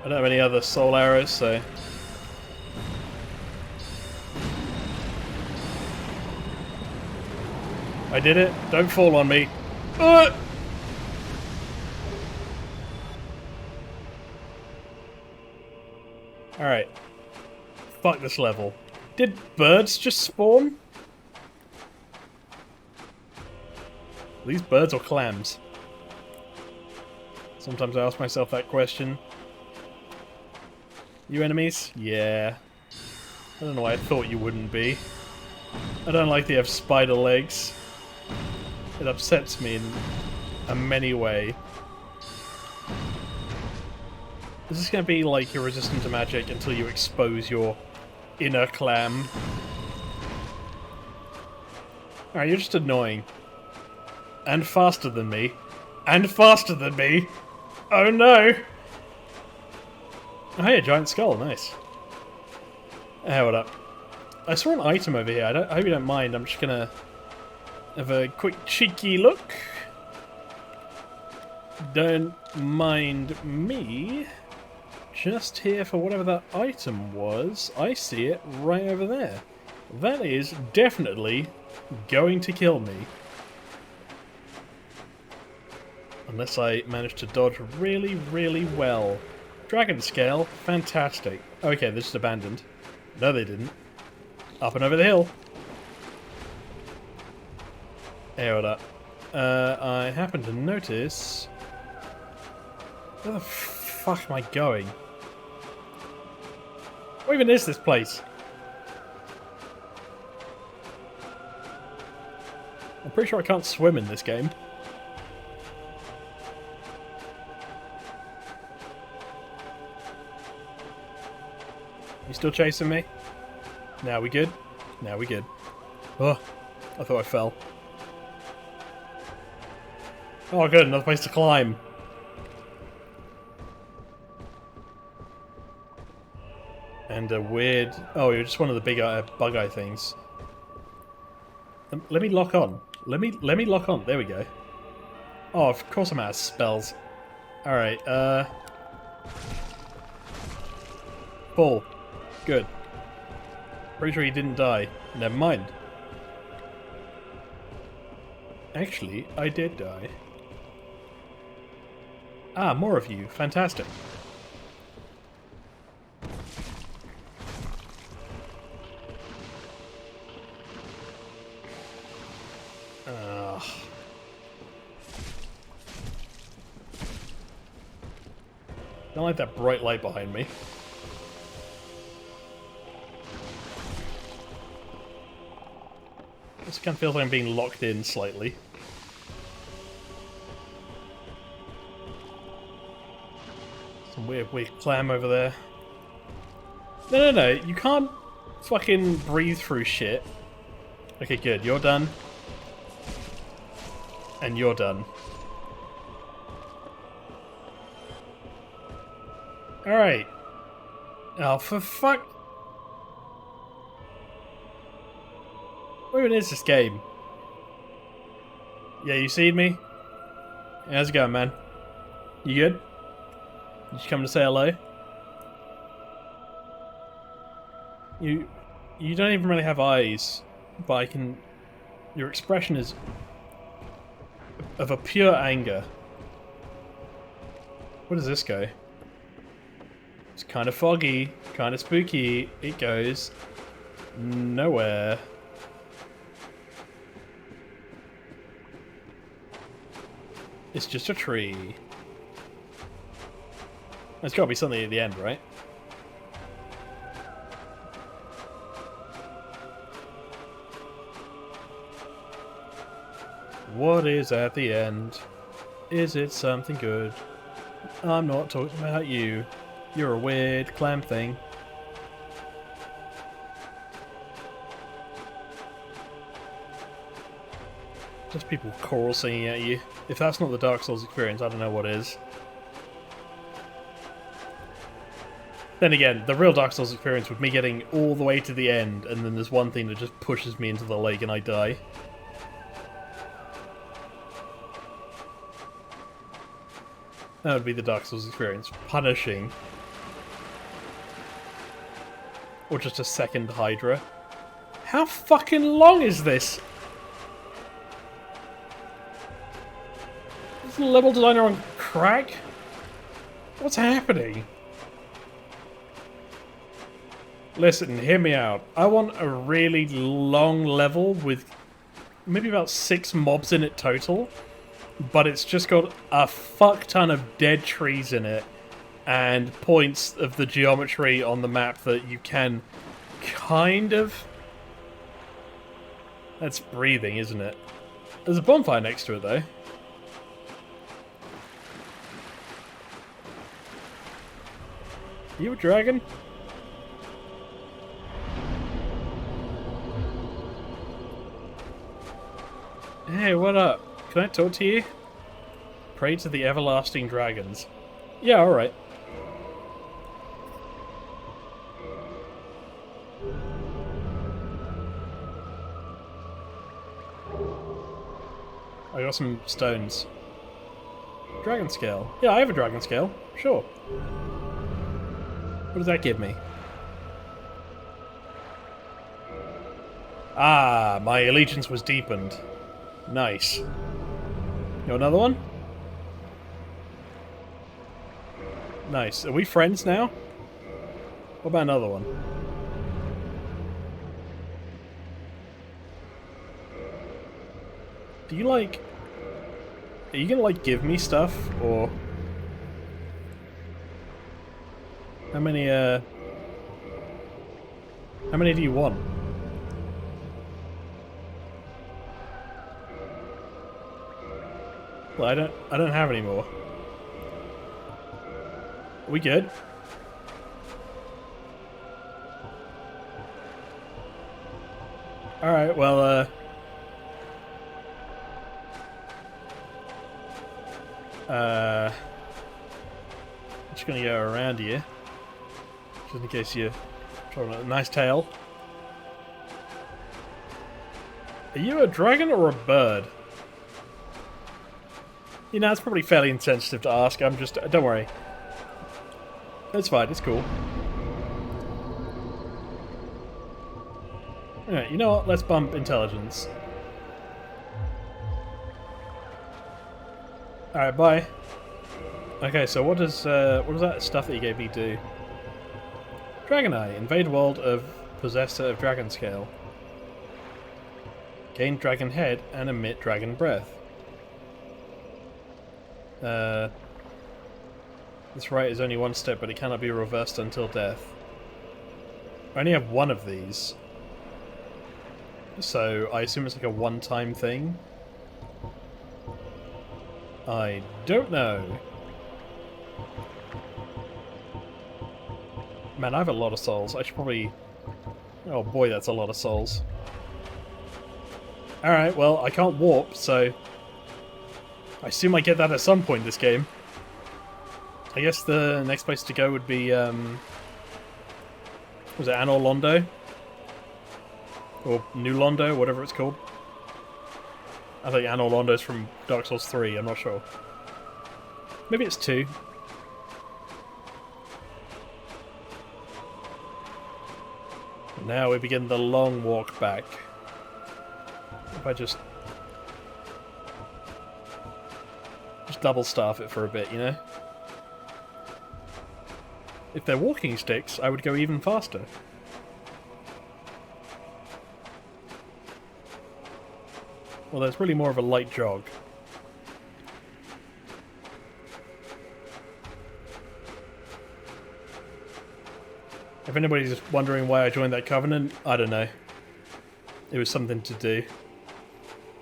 I don't have any other soul arrows, so... I did it. Don't fall on me. Alright. Fuck this level. Did birds just spawn? Are these birds or clams? Sometimes I ask myself that question. You enemies? Yeah. I don't know why I thought you wouldn't be. I don't like they have spider legs. It upsets me in a many way. This is going to be like you're resistant to magic until you expose your inner clam. Alright, you're just annoying. And faster than me. And faster than me! Oh no! Oh hey, a giant skull, nice. Hey, what up? I saw an item over here, I hope you don't mind, I'm just gonna have a quick cheeky look. Don't mind me. Just here for whatever that item was. I see it right over there. That is definitely going to kill me. Unless I manage to dodge really, really well. Dragon scale, fantastic. Okay, this is abandoned. No, they didn't. Up and over the hill. Hey, what up? I happen to notice... Where the fuck am I going? What even is this place? I'm pretty sure I can't swim in this game. You still chasing me? Now we good? Now we good. Oh, I thought I fell. Oh good, another place to climb. And a weird... Oh, you're just one of the big bug eye things. Let me lock on. Let me lock on. There we go. Oh, of course I'm out of spells. Alright, Full. Good. Pretty sure he didn't die. Never mind. Actually, I did die. Ah, more of you. Fantastic. Don't like that bright light behind me. This kind of feels like I'm being locked in slightly. Some weird clam over there. No, you can't fucking breathe through shit. Okay, good, you're done. And you're done. Alright. Oh, for fuck... Where even is this game? Yeah, you seen me? Yeah, how's it going, man? You good? Did you come to say hello? You don't even really have eyes, but I can... Your expression is of a pure anger. Where does this go? It's kind of foggy, kind of spooky. It goes nowhere. It's just a tree. There's got to be something at the end, right? What is at the end? Is it something good? I'm not talking about you. You're a weird clam thing. Just people choral singing at you. If that's not the Dark Souls experience, I don't know what is. Then again, the real Dark Souls experience with me getting all the way to the end, and then there's one thing that just pushes me into the lake and I die. That would be the Dark Souls experience. Punishing. Or just a second Hydra. How fucking long is this? Is the level designer on crack? What's happening? Listen, hear me out. I want a really long level with maybe about 6 mobs in it total, but it's just got a fuck ton of dead trees in it and points of the geometry on the map that you can kind of... That's breathing, isn't it? There's a bonfire next to it, though. You a dragon? Hey, what up? Can I talk to you? Pray to the everlasting dragons. Yeah, alright. I got some stones. Dragon scale. Yeah, I have a dragon scale. Sure. What does that give me? Ah, my allegiance was deepened. Nice. You want another one? Nice. Are we friends now? What about another one? Do you like... Are you gonna like give me stuff, or... How many do you want? Well, I don't have any more. Are we good? Alright, well, I'm just gonna go around here. Just in case you're trying a nice tail. Are you a dragon or a bird? You know, it's probably fairly insensitive to ask. I'm just... Don't worry. It's fine. It's cool. Alright, you know what? Let's bump intelligence. Alright, bye. Okay, so what does that stuff that you gave me do? Dragon Eye. Invade world of possessor of dragon scale. Gain dragon head and emit dragon breath. This right is only one step, but it cannot be reversed until death. I only have one of these. So, I assume it's like a one-time thing? I don't know. Man, I have a lot of souls. I should probably... Oh boy, that's a lot of souls. Alright, well, I can't warp, so... I assume I get that at some point this game. I guess the next place to go would be, was it Anor Londo? Or New Londo, whatever it's called. I think Anor Londo's from Dark Souls 3, I'm not sure. Maybe it's 2. Now we begin the long walk back. If I just double staff it for a bit, you know? If they're walking sticks, I would go even faster. Well, that's really more of a light jog. If anybody's wondering why I joined that covenant, I don't know. It was something to do.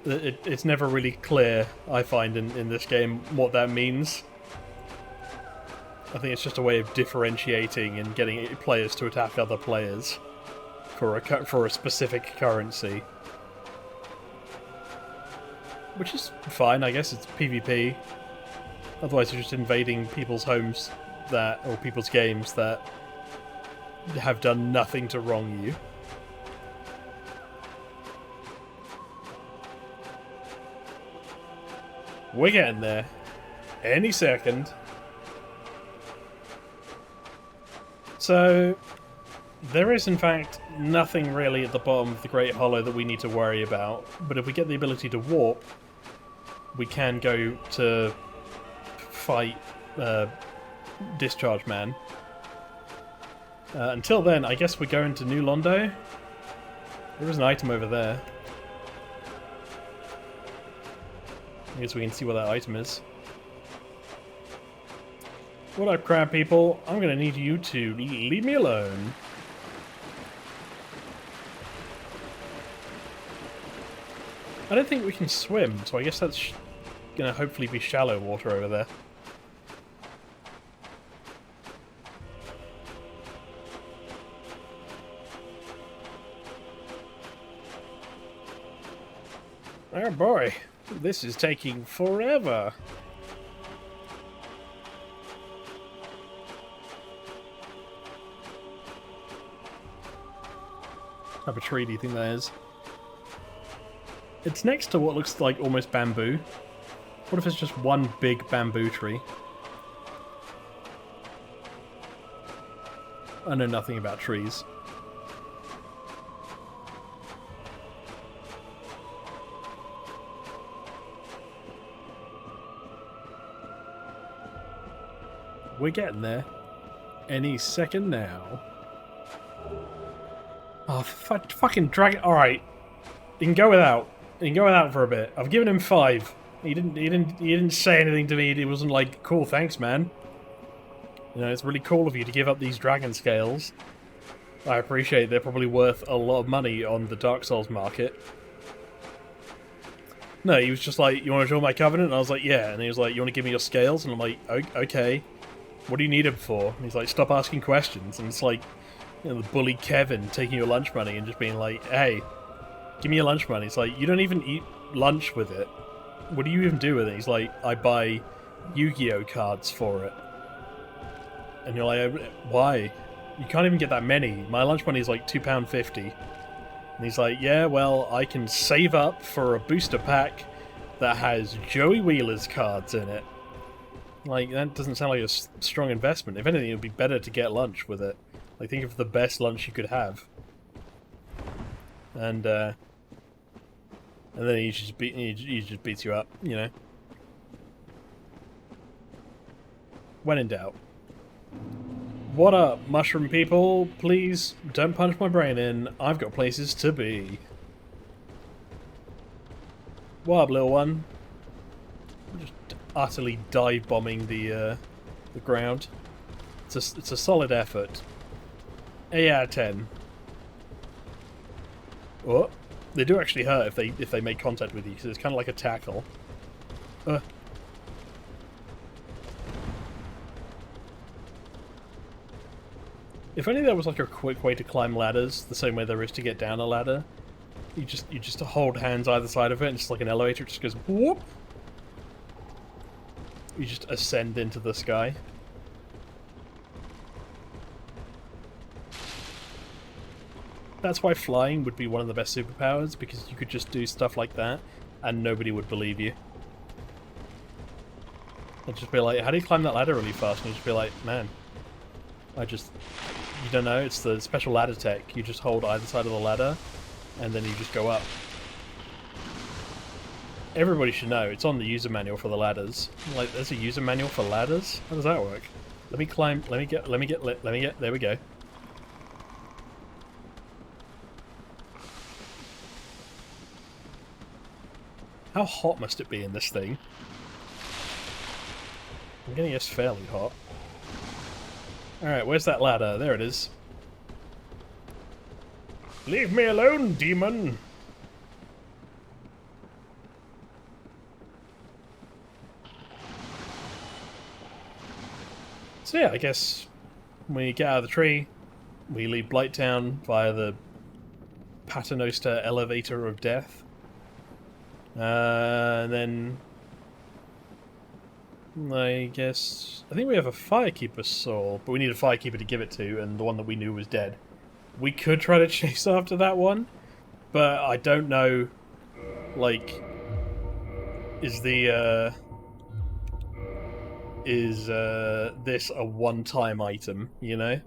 It's never really clear, I find, in this game, what that means. I think it's just a way of differentiating and getting players to attack other players for a specific currency. Which is fine, I guess it's PvP. Otherwise you're just invading people's homes or people's games that have done nothing to wrong you. We're getting there. Any second. So, there is in fact nothing really at the bottom of the Great Hollow that we need to worry about, but if we get the ability to warp, we can go to fight Discharge Man. Until then, I guess we're going to New Londo. There is an item over there. I guess we can see what that item is. What up, crab people? I'm gonna need you to leave me alone. I don't think we can swim, so I guess that's gonna hopefully be shallow water over there. Oh boy, this is taking forever. What type of tree do you think that is? It's next to what looks like almost bamboo. What if it's just one big bamboo tree? I know nothing about trees. We're getting there. Any second now. Oh, fucking dragon! All right, you can go without. You can go without for a bit. I've given him 5. He didn't say anything to me. He wasn't like, "Cool, thanks, man." You know, it's really cool of you to give up these dragon scales. I appreciate they're probably worth a lot of money on the Dark Souls market. No, he was just like, "You want to join my covenant?" And I was like, "Yeah." And he was like, "You want to give me your scales?" And I'm like, "Okay. What do you need them for?" And he's like, "Stop asking questions." And it's like, you know, the bully Kevin taking your lunch money and just being like, "Hey, give me your lunch money." It's like, you don't even eat lunch with it. What do you even do with it? He's like, "I buy Yu-Gi-Oh cards for it." And you're like, "Why? You can't even get that many. My lunch money is like £2.50. And he's like, "Yeah, well, I can save up for a booster pack that has Joey Wheeler's cards in it." Like, that doesn't sound like a strong investment. If anything, it would be better to get lunch with it. Like, think of the best lunch you could have. And then he just beats you up, you know. When in doubt. What up, mushroom people? Please don't punch my brain in. I've got places to be. What up, little one? Just utterly dive bombing the ground. It's a solid effort. 8 out of 10. Oh, they do actually hurt if they make contact with you, because it's kind of like a tackle. If only there was like a quick way to climb ladders, the same way there is to get down a ladder. You just hold hands either side of it, and it's like an elevator. It just goes whoop. You just ascend into the sky. That's why flying would be one of the best superpowers, because you could just do stuff like that, and nobody would believe you. They'd just be like, "How do you climb that ladder really fast?" And you'd just be like, "Man, you don't know. It's the special ladder tech. You just hold either side of the ladder, and then you just go up." Everybody should know. It's on the user manual for the ladders. Like, there's a user manual for ladders? How does that work? Let me climb, let me get, there we go. How hot must it be in this thing? I'm gonna guess fairly hot. Alright, where's that ladder? There it is. Leave me alone, demon! So yeah, I guess we get out of the tree, we leave Blighttown via the Paternoster elevator of death. And then I think we have a Firekeeper soul, but we need a Firekeeper to give it to, and the one that we knew was dead. We could try to chase after that one, but I don't know, like, is this a one-time item, you know?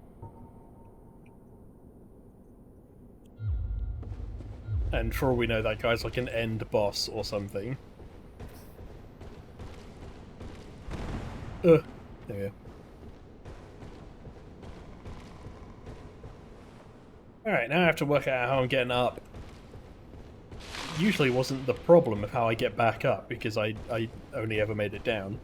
And for all we know, that guy's like an end boss or something. There we go. Alright, now I have to work out how I'm getting up. Usually wasn't the problem of how I get back up, because I only ever made it down.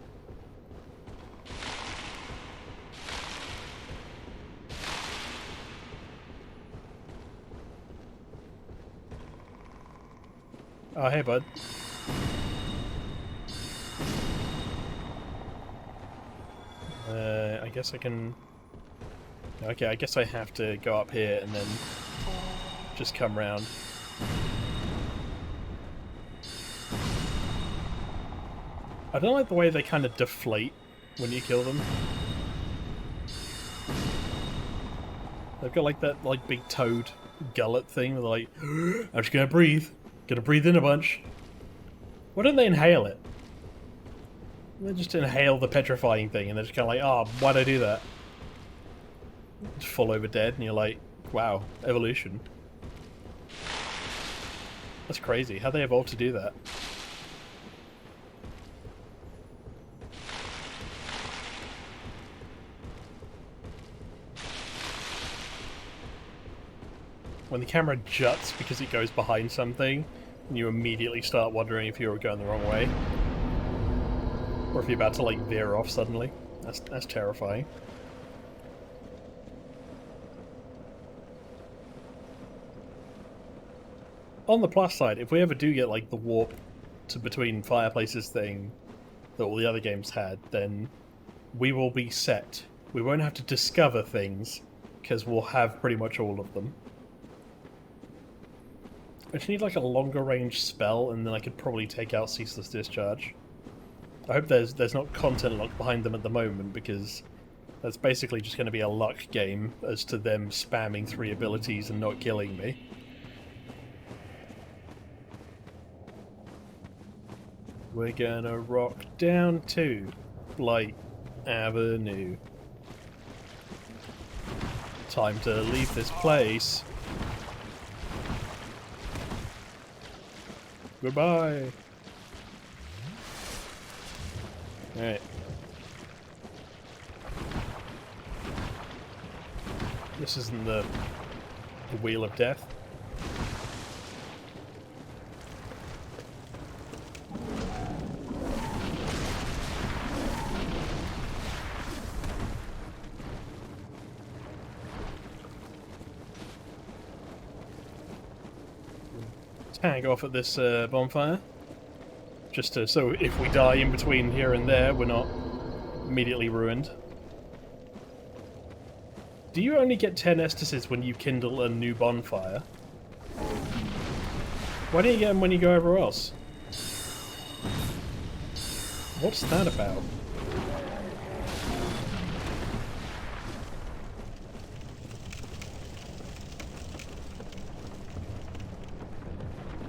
Oh, hey, bud. I guess I can... Okay, I guess I have to go up here and then just come round. I don't like the way they kind of deflate when you kill them. They've got like that big toad gullet thing where they're like, I'm just gonna breathe. Gonna breathe in a bunch. Why don't they inhale it? They just inhale the petrifying thing and they're just kind of like, oh, why'd I do that? Just fall over dead and you're like, wow, evolution. That's crazy. How'd they evolve to do that? When the camera juts because it goes behind something, and you immediately start wondering if you're going the wrong way. Or if you're about to, like, veer off suddenly. That's terrifying. On the plus side, if we ever do get, like, the warp to between fireplaces thing that all the other games had, then we will be set. We won't have to discover things, because we'll have pretty much all of them. I just need like a longer range spell, and then I could probably take out Ceaseless Discharge. I hope there's not content lock behind them at the moment, because that's basically just going to be a luck game as to them spamming 3 abilities and not killing me. We're gonna rock down to Blight Avenue. Time to leave this place. Goodbye. Alright. This isn't the Wheel of Death. Tag off at this bonfire, just to, so if we die in between here and there, we're not immediately ruined. Do you only get 10 Estases when you kindle a new bonfire? Why don't you get them when you go everywhere else? What's that about?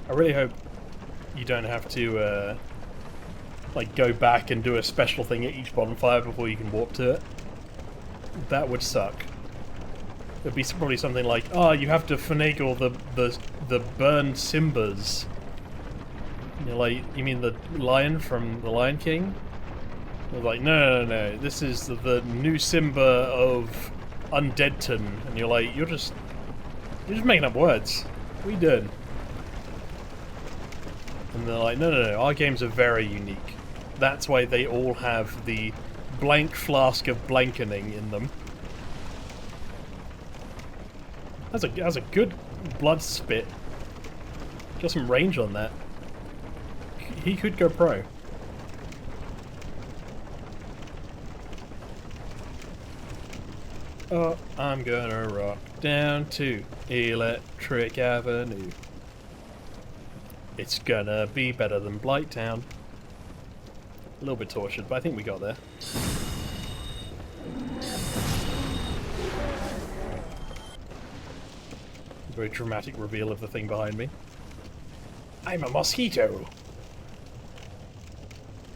I really hope you don't have to, like, go back and do a special thing at each bonfire before you can warp to it. That would suck. It'd be probably something like, oh, you have to finagle the burned Simbas. You're like, you mean the lion from The Lion King? They're like, no, this is the new Simba of Undeadton. And you're like, you're just making up words. What are you doing? And they're like, no, our games are very unique. That's why they all have the blank flask of blankening in them. That's a good blood spit. Got some range on that. He could go pro. Oh, I'm gonna rock down to Electric Avenue. It's gonna be better than Blighttown. A little bit tortured, but I think we got there. Very dramatic reveal of the thing behind me. I'm a mosquito.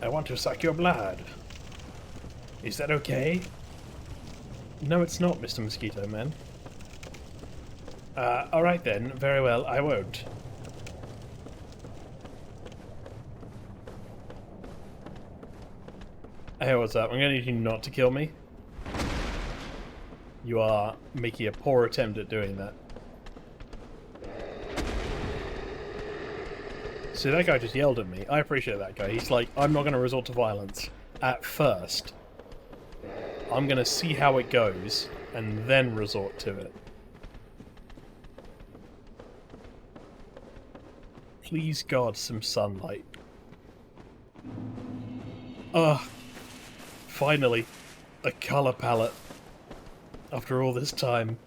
I want to suck your blood. Is that okay? No, it's not, Mr. Mosquito Man. Alright then. Very well, I won't. Hey, what's up? I'm gonna need you not to kill me. You are making a poor attempt at doing that. See, that guy just yelled at me. I appreciate that guy. He's like, I'm not going to resort to violence at first. I'm going to see how it goes, and then resort to it. Please God, some sunlight. Ugh. Finally. A colour palette. After all this time.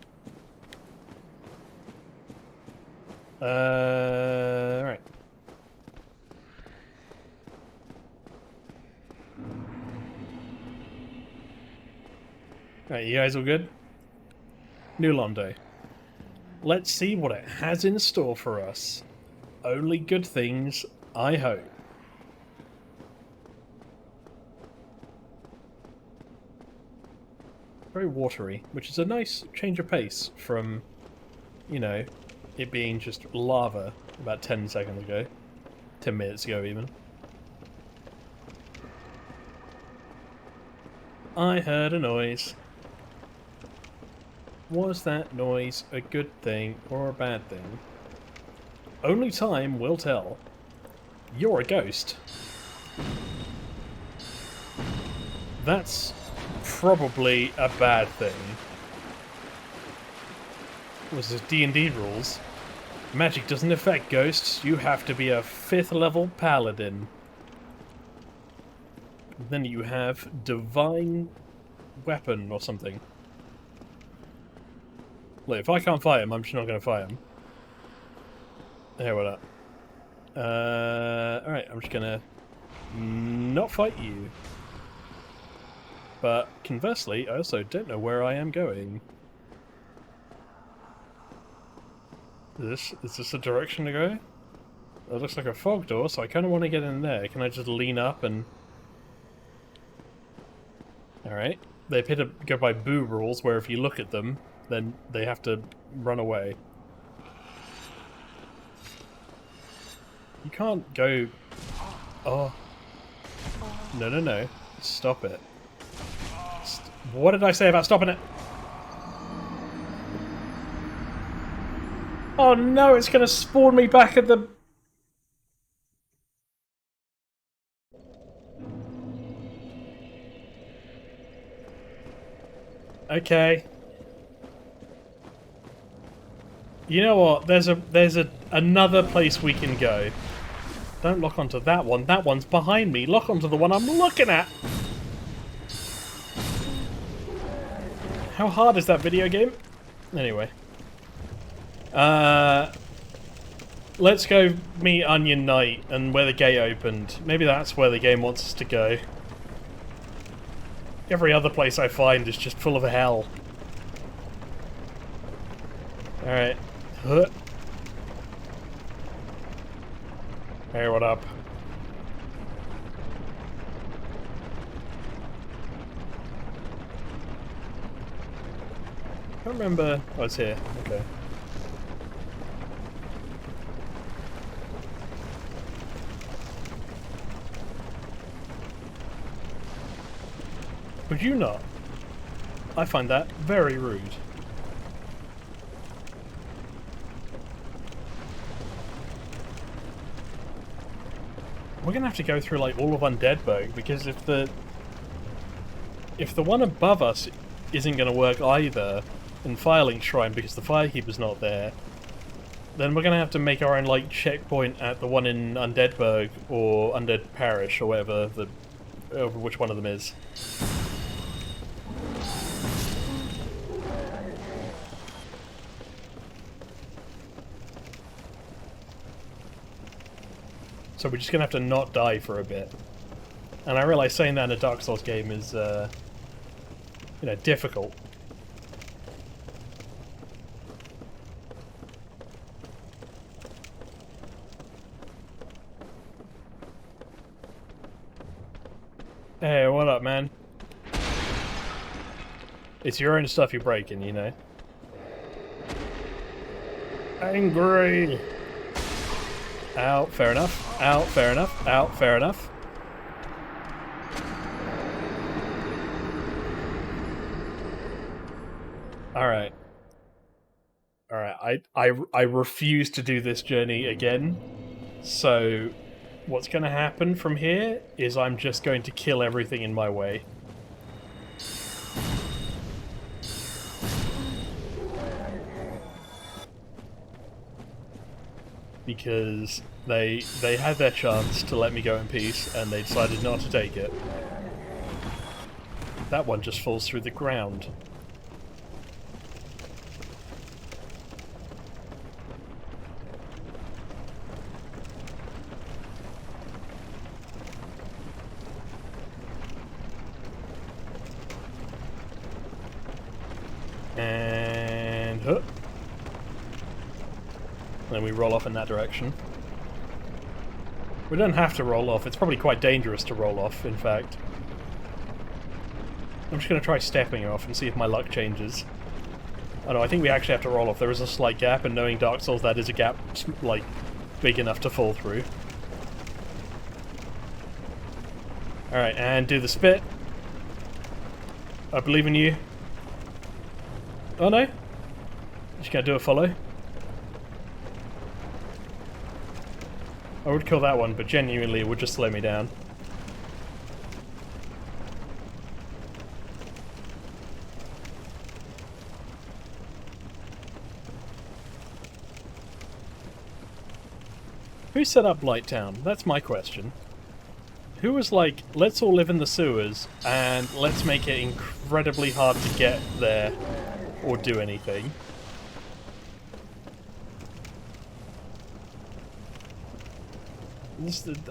Right. Right, you guys all good? New Londo. Let's see what it has in store for us. Only good things, I hope. Very watery, which is a nice change of pace from, you know, it being just lava about 10 seconds ago. 10 minutes ago, even. I heard a noise. Was that noise a good thing or a bad thing? Only time will tell. You're a ghost. That's probably a bad thing. Was this D&D rules? Magic doesn't affect ghosts. You have to be a 5th level paladin. Then you have divine weapon or something. Look, if I can't fight him, I'm just not going to fight him. Hey, what up? Alright, I'm just going to not fight you. But conversely, I also don't know where I am going. Is this a direction to go? It looks like a fog door, so I kind of want to get in there. Can I just lean up and... Alright. They appear to go by boo rules, where if you look at them, then they have to run away. You can't go... Oh. No. Stop it. What did I say about stopping it? Oh no, it's going to spawn me back at the... Okay. You know what? There's another place we can go. Don't lock onto that one. That one's behind me. Lock onto the one I'm looking at. How hard is that video game? Anyway. Let's go meet Onion Knight and where the gate opened. Maybe that's where the game wants us to go. Every other place I find is just full of hell. Alright. Hey, what up? I don't remember. Oh, it's here. Okay. Would you not? I find that very rude. We're gonna have to go through like all of Undeadburg, because if the one above us isn't gonna work either, in Firelink Shrine because the Firekeeper's not there, then we're gonna have to make our own like checkpoint at the one in Undeadburg or Undead Parish or whatever which one of them is. So we're just gonna have to not die for a bit. And I realise saying that in a Dark Souls game is, you know, difficult. Hey, what up, man? It's your own stuff you're breaking, you know. Angry! Out, fair enough. Out, fair enough. Out, fair enough. Alright. Alright, I refuse to do this journey again. So, what's going to happen from here is I'm just going to kill everything in my way. Because they had their chance to let me go in peace, and they decided not to take it. That one just falls through the ground. And huh. Then we roll off in that direction. We don't have to roll off. It's probably quite dangerous to roll off, in fact. I'm just going to try stepping off and see if my luck changes. Oh no, I think we actually have to roll off. There is a slight gap, and knowing Dark Souls, that is a gap, like, big enough to fall through. Alright, and do the spit. I believe in you. Oh no. Just gonna do a follow. I would kill that one, but genuinely it would just slow me down. Who set up Blighttown? That's my question. Who was like, let's all live in the sewers, and let's make it incredibly hard to get there or do anything?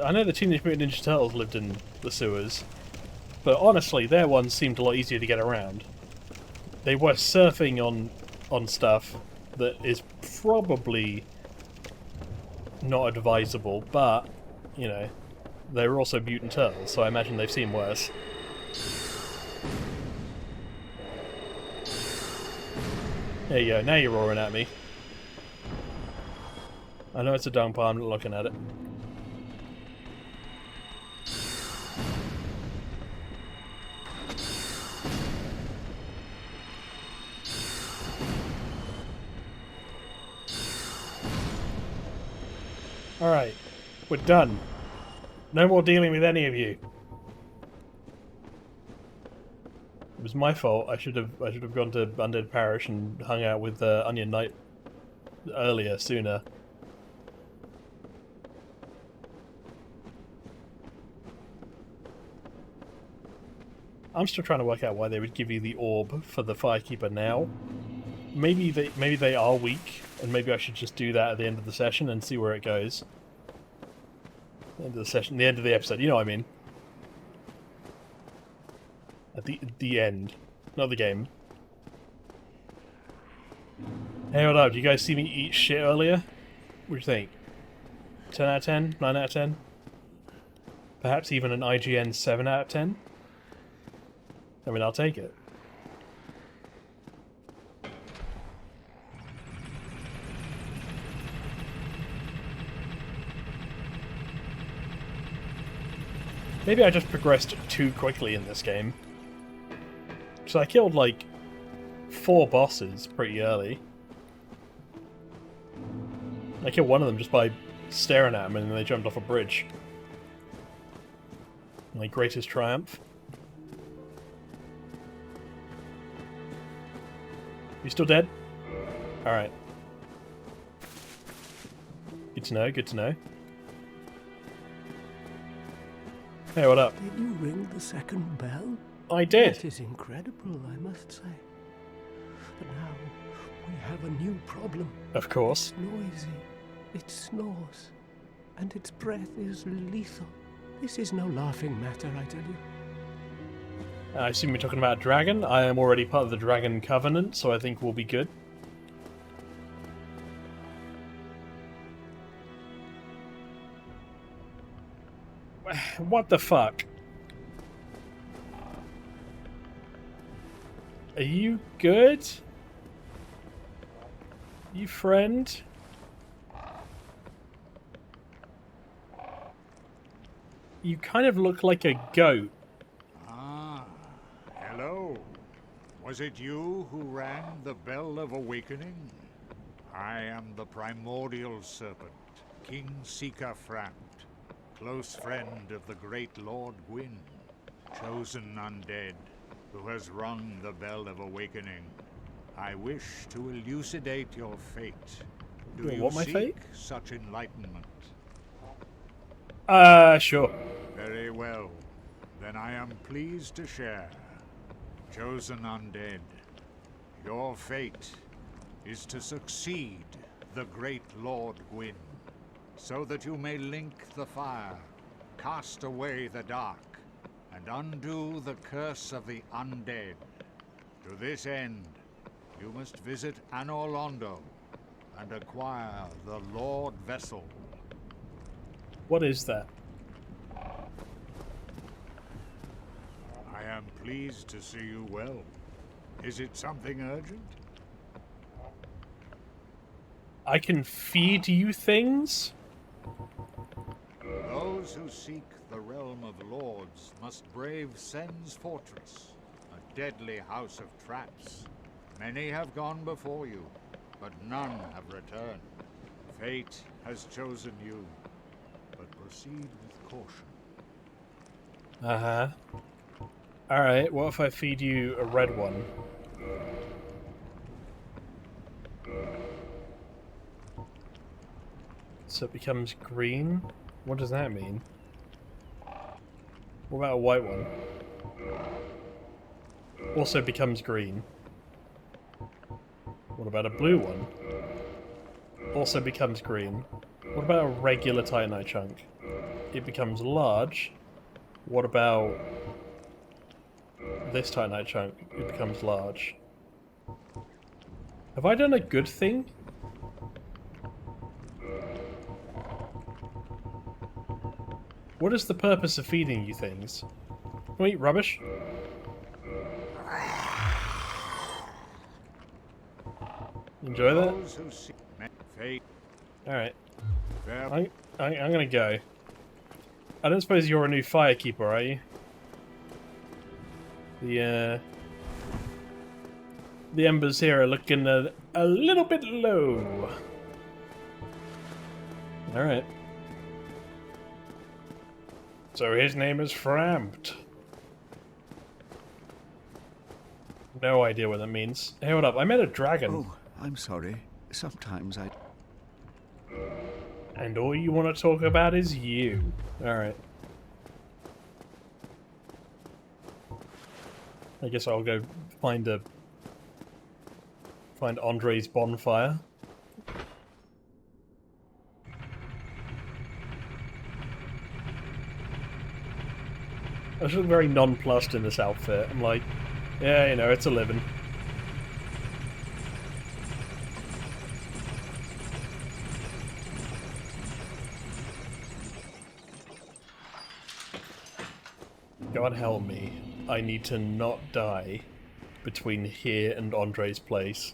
I know the Teenage Mutant Ninja Turtles lived in the sewers, but honestly, their ones seemed a lot easier to get around. They were surfing on stuff that is probably not advisable, but, you know, they were also mutant turtles, so I imagine they've seen worse. There you go, now you're roaring at me. I know it's a dung pile, I'm not looking at it. Alright, we're done. No more dealing with any of you. It was my fault. I should have gone to Undead Parish and hung out with Onion Knight earlier, sooner. I'm still trying to work out why they would give you the orb for the Firekeeper now. Maybe they are weak, and maybe I should just do that at the end of the session and see where it goes. The end of the session, the end of the episode. You know what I mean? At the end, not the game. Hey, what up? Did you guys see me eat shit earlier? What do you think? 10 out of 10? 9 out of 10? Perhaps even an IGN 7 out of 10? I mean, I'll take it. Maybe I just progressed too quickly in this game. So I killed, like, 4 bosses pretty early. I killed one of them just by staring at them and then they jumped off a bridge. My greatest triumph. You still dead? Alright. Good to know, good to know. Hey, what up? Did you ring the second bell? I did. That is incredible, I must say. But now we have a new problem. Of course. It's noisy, it snores, and its breath is lethal. This is no laughing matter, I tell you. I assume you're talking about a dragon. I am already part of the Dragon Covenant, so I think we'll be good. What the fuck? Are you good? You friend? You kind of look like a goat. Ah, hello. Was it you who rang the Bell of Awakening? I am the primordial serpent, King Ceaseless, close friend of the great Lord Gwyn, chosen undead, who has rung the Bell of Awakening. I wish to elucidate your fate. Do you what, my seek fate? such enlightenment? Sure. Very well. Then I am pleased to share. Chosen undead, your fate is to succeed the great Lord Gwyn, so that you may link the fire, cast away the dark, and undo the curse of the undead. To this end, you must visit Anor Londo and acquire the Lord Vessel. What is that? I am pleased to see you well. Is it something urgent? I can feed you things? Those who seek the realm of lords must brave Sen's fortress, a deadly house of traps. Many have gone before you, but none have returned. Fate has chosen you, but proceed with caution. Uh-huh. Alright, what if I feed you a red one? So it becomes green? What does that mean? What about a white one? Also becomes green. What about a blue one? Also becomes green. What about a regular Titanite chunk? It becomes large. What about this Titanite chunk? It becomes large. Have I done a good thing? What is the purpose of feeding you things? Can we eat rubbish? Enjoy that? Those who seek fate. Alright. Fair I'm gonna go. I don't suppose you're a new Firekeeper, are you? The embers here are looking a little bit low. Alright. So his name is Frampt. No idea what that means. Hey, what up? I met a dragon. Oh, I'm sorry. Sometimes I... And all you want to talk about is you. Alright. I guess I'll go find Andre's bonfire. I was looking very nonplussed in this outfit. I'm like, yeah, you know, it's a living. God help me. I need to not die between here and Andre's place.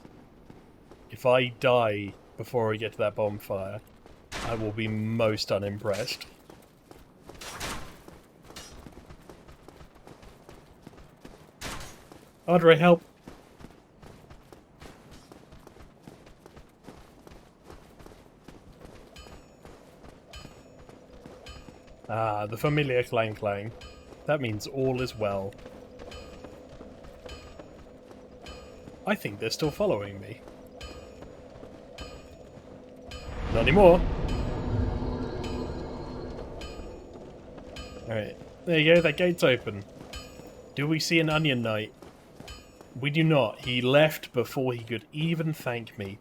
If I die before I get to that bonfire, I will be most unimpressed. Andre, help! Ah, the familiar clang clang. That means all is well. I think they're still following me. Not anymore. Alright, there you go, that gate's open. Do we see an Onion Knight? We do not. He left before he could even thank me.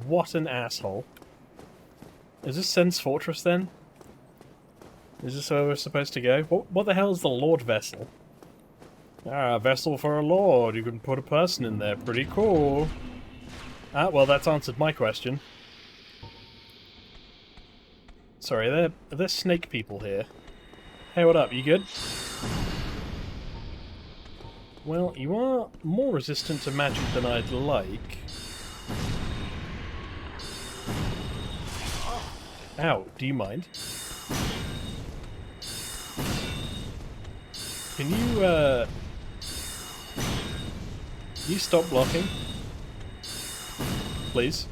What an asshole. Is this Sen's Fortress then? Is this where we're supposed to go? What the hell is the Lord Vessel? Ah, a vessel for a lord. You can put a person in there. Pretty cool. Ah, well, that's answered my question. Sorry, are there snake people here? Hey, what up? You good? Well, you are more resistant to magic than I'd like. Ow, do you mind? Can you stop blocking? Please.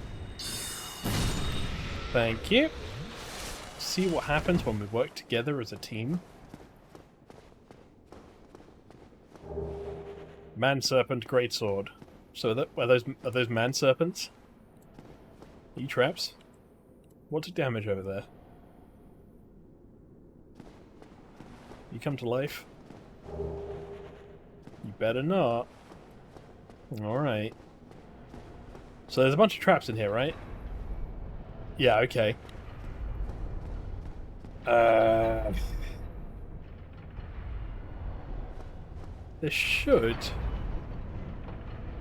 Thank you. See what happens when we work together as a team. Man serpent, great sword. So are those man serpents? Are you traps? What's the damage over there? You come to life? You better not. Alright. So there's a bunch of traps in here, right? Yeah, okay. There should...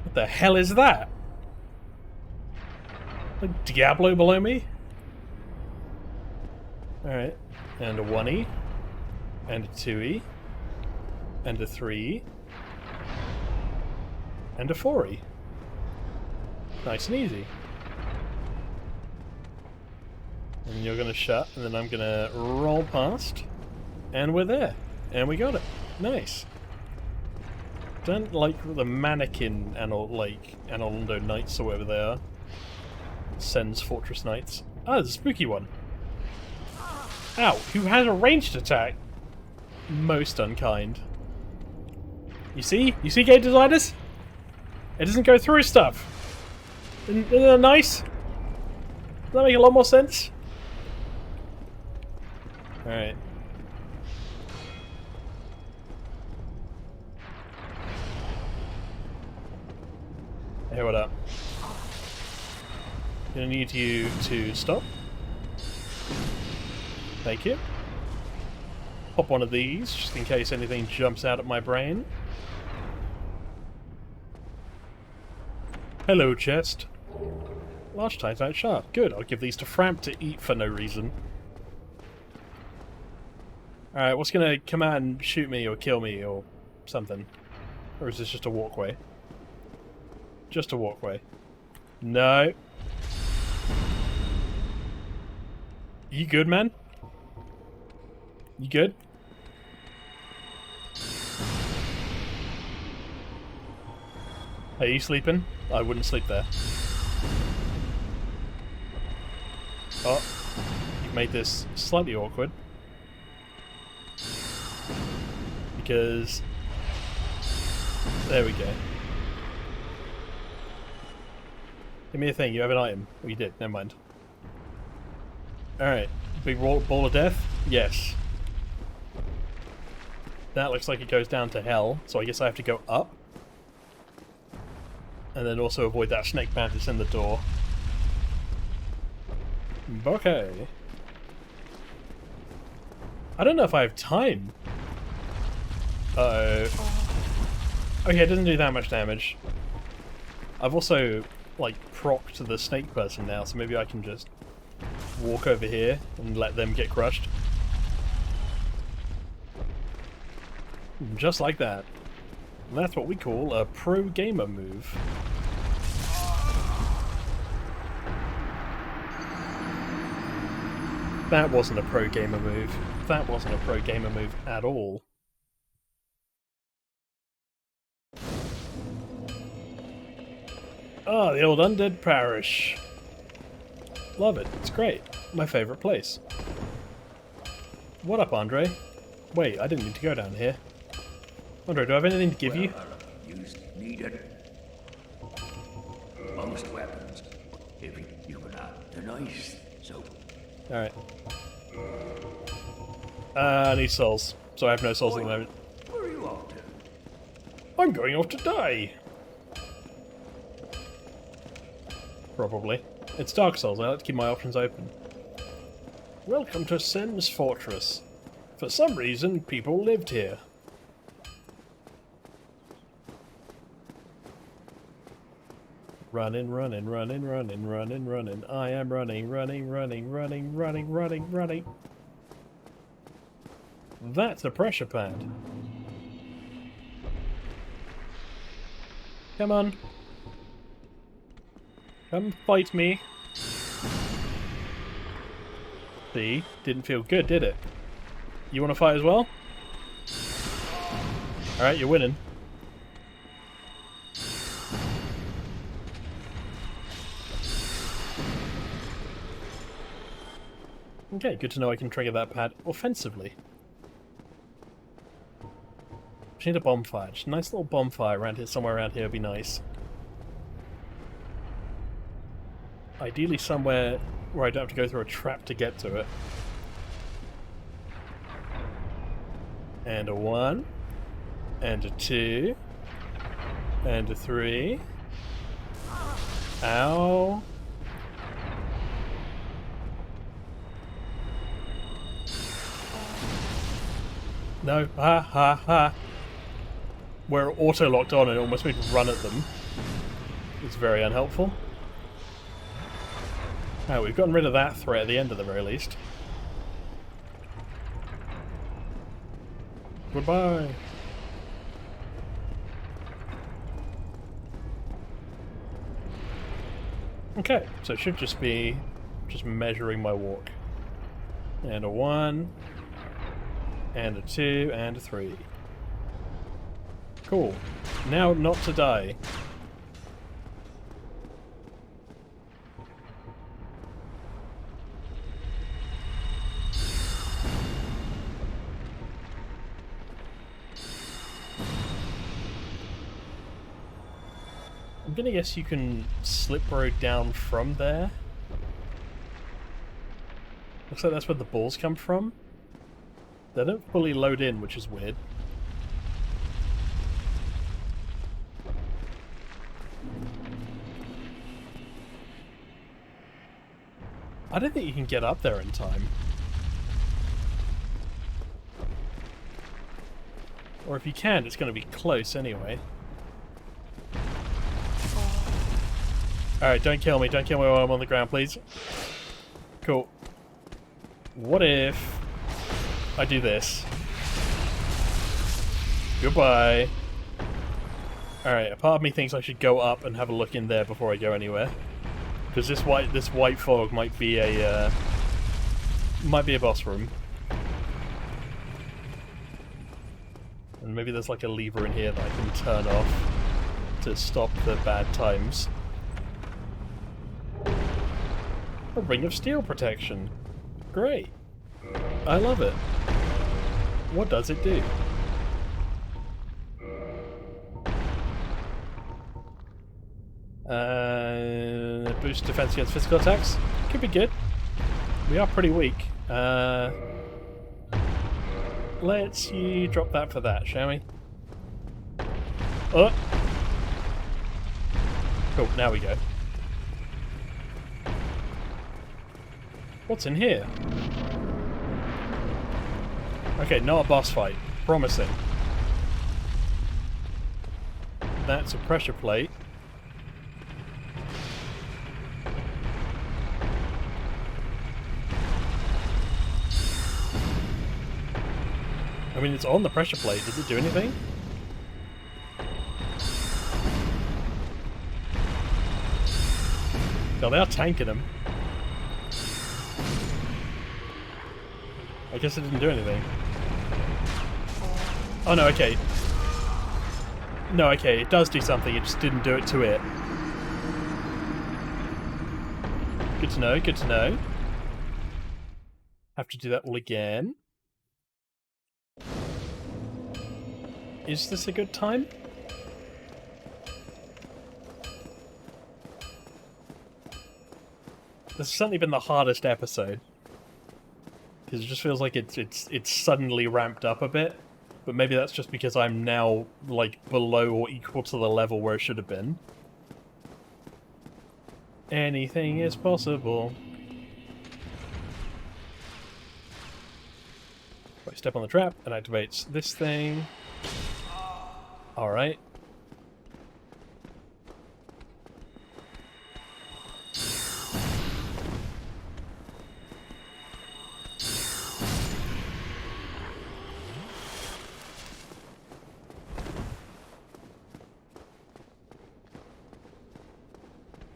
What the hell is that? Like Diablo below me? Alright. And a 1E. And a 2E. And a 3E. And a 4E. Nice and easy. And you're gonna shut, and then I'm gonna roll past. And we're there. And we got it. Nice. Don't like the mannequin Anolando Knights or whatever they are. Sen's Fortress Knights. Ah, there's a spooky one. Ow, who has a ranged attack? Most unkind. You see? You see, game designers? It doesn't go through stuff. Isn't that nice? Does that make a lot more sense? Alright. Hey, what up? Gonna need you to stop. Thank you. Pop one of these, just in case anything jumps out at my brain. Hello, chest. Large titanite shard. Good, I'll give these to Framp to eat for no reason. Alright, what's gonna come out and shoot me or kill me or something? Or is this just a walkway? Just a walkway. No. You good, man? You good? Are you sleeping? I wouldn't sleep there. Oh, you've made this slightly awkward. Because... There we go. Give me a thing, you have an item. Oh, you did, never mind. Alright, big ball of death? Yes. That looks like it goes down to hell, so I guess I have to go up. And then also avoid that snake man that's in the door. Okay. I don't know if I have time. Uh-oh. Okay, it doesn't do that much damage. I've also, like, procced the snake person now, so maybe I can just walk over here and let them get crushed. Just like that. And that's what we call a pro gamer move. That wasn't a pro gamer move. That wasn't a pro gamer move at all. Ah, the old undead parish. Love it. It's great. My favourite place. What up, Andre? Wait, I didn't need to go down here. Andre, do I have anything to give you? Used needed. Most weapons, if you can have the nice, so. Alright. I need souls, so I have no souls at the moment. Where are you off to? I'm going off to die! Probably. It's Dark Souls, I like to keep my options open. Welcome to Sem's Fortress. For some reason, people lived here. Running, running, running, running, running, running. I am running, running, running, running, running, running, running. That's a pressure pad. Come on. Come fight me. See? Didn't feel good, did it? You want to fight as well? Alright, you're winning. Okay, good to know I can trigger that pad offensively. Just need a bonfire. Just a nice little bonfire around here, somewhere around here would be nice. Ideally somewhere where I don't have to go through a trap to get to it. And a 1. And a 2. And a 3. Ow. No. Ha ha ha. We're auto-locked on and it almost made me run at them. It's very unhelpful. Oh, we've gotten rid of that threat at the end at the very least. Goodbye. Okay, so it should just be just measuring my walk. And a 1, and a 2, and a 3. Cool. Now not to die. I'm gonna guess you can slip road down from there. Looks like that's where the balls come from. They don't fully load in, which is weird. I don't think you can get up there in time. Or if you can, it's going to be close anyway. Alright, don't kill me. Don't kill me while I'm on the ground, please. Cool. What if I do this? Goodbye. Alright, a part of me thinks I should go up and have a look in there before I go anywhere. Because this white fog might be a boss room. And maybe there's like a lever in here that I can turn off to stop the bad times. A ring of steel protection. Great. I love it. What does it do? Boost defense against physical attacks. Could be good. We are pretty weak. Let's you drop that for that, shall we? Oh! Cool, now we go. What's in here? Okay, not a boss fight. Promising. That's a pressure plate. I mean, it's on the pressure plate. Does it do anything? No, they are tanking him. I guess it didn't do anything. Oh no, okay. No, okay, it does do something, it just didn't do it to it. Good to know, good to know. Have to do that all again. Is this a good time? This has certainly been the hardest episode. Because it just feels like it's suddenly ramped up a bit. But maybe that's just because I'm now, like, below or equal to the level where it should have been. Anything is possible. I step on the trap, and activates this thing. Alright.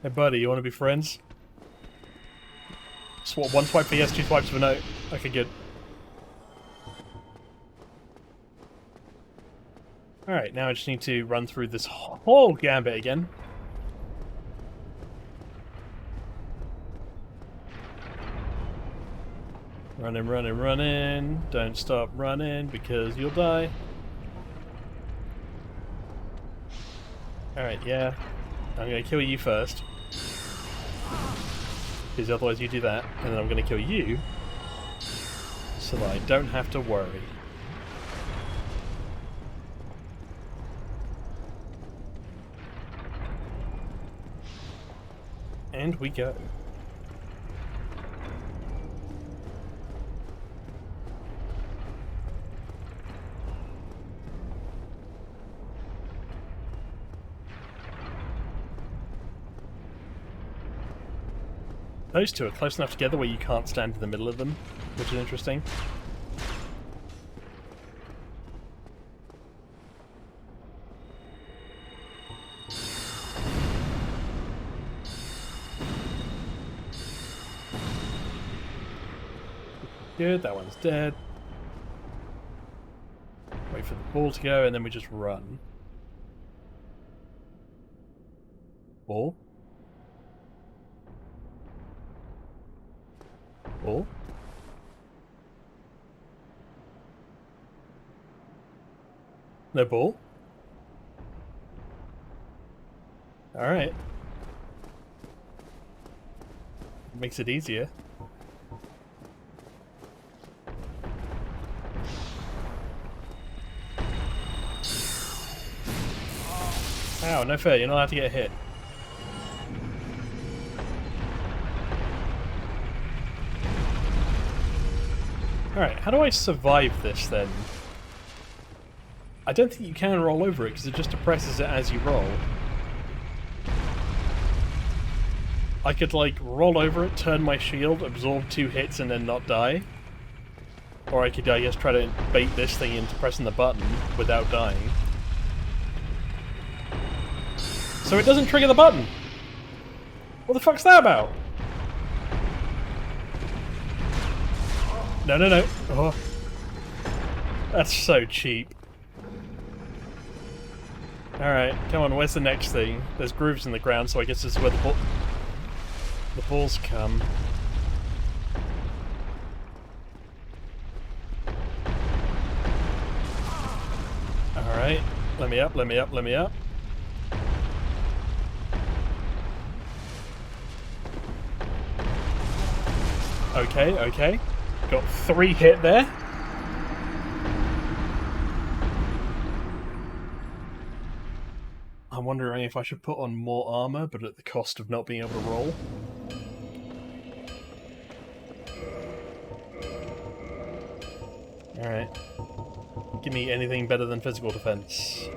Hey buddy, you want to be friends? One swipe for yes, two swipes for no. Okay, good. Alright, now I just need to run through this whole gambit again. Running, running, running. Don't stop running because you'll die. Alright, yeah. I'm gonna kill you first. Because otherwise you do that, and then I'm gonna kill you. So that I don't have to worry. And we go. Those two are close enough together where you can't stand in the middle of them, which is interesting. Good, that one's dead. Wait for the ball to go, and then we just run. Ball? Ball? No ball? Alright. Makes it easier. Ow, no fair, you're not allowed to get hit. Alright, how do I survive this then? I don't think you can roll over it because it just depresses it as you roll. I could like roll over it, turn my shield, absorb 2 hits and then not die. Or I could, I guess, try to bait this thing into pressing the button without dying. So it doesn't trigger the button! What the fuck's that about? No, no, no. Oh. That's so cheap. Alright, come on, where's the next thing? There's grooves in the ground, so I guess this is where the balls come. Alright, let me up, let me up, let me up. Okay, okay. Got 3 hit there. I'm wondering if I should put on more armor, but at the cost of not being able to roll. Alright. Give me anything better than physical defense.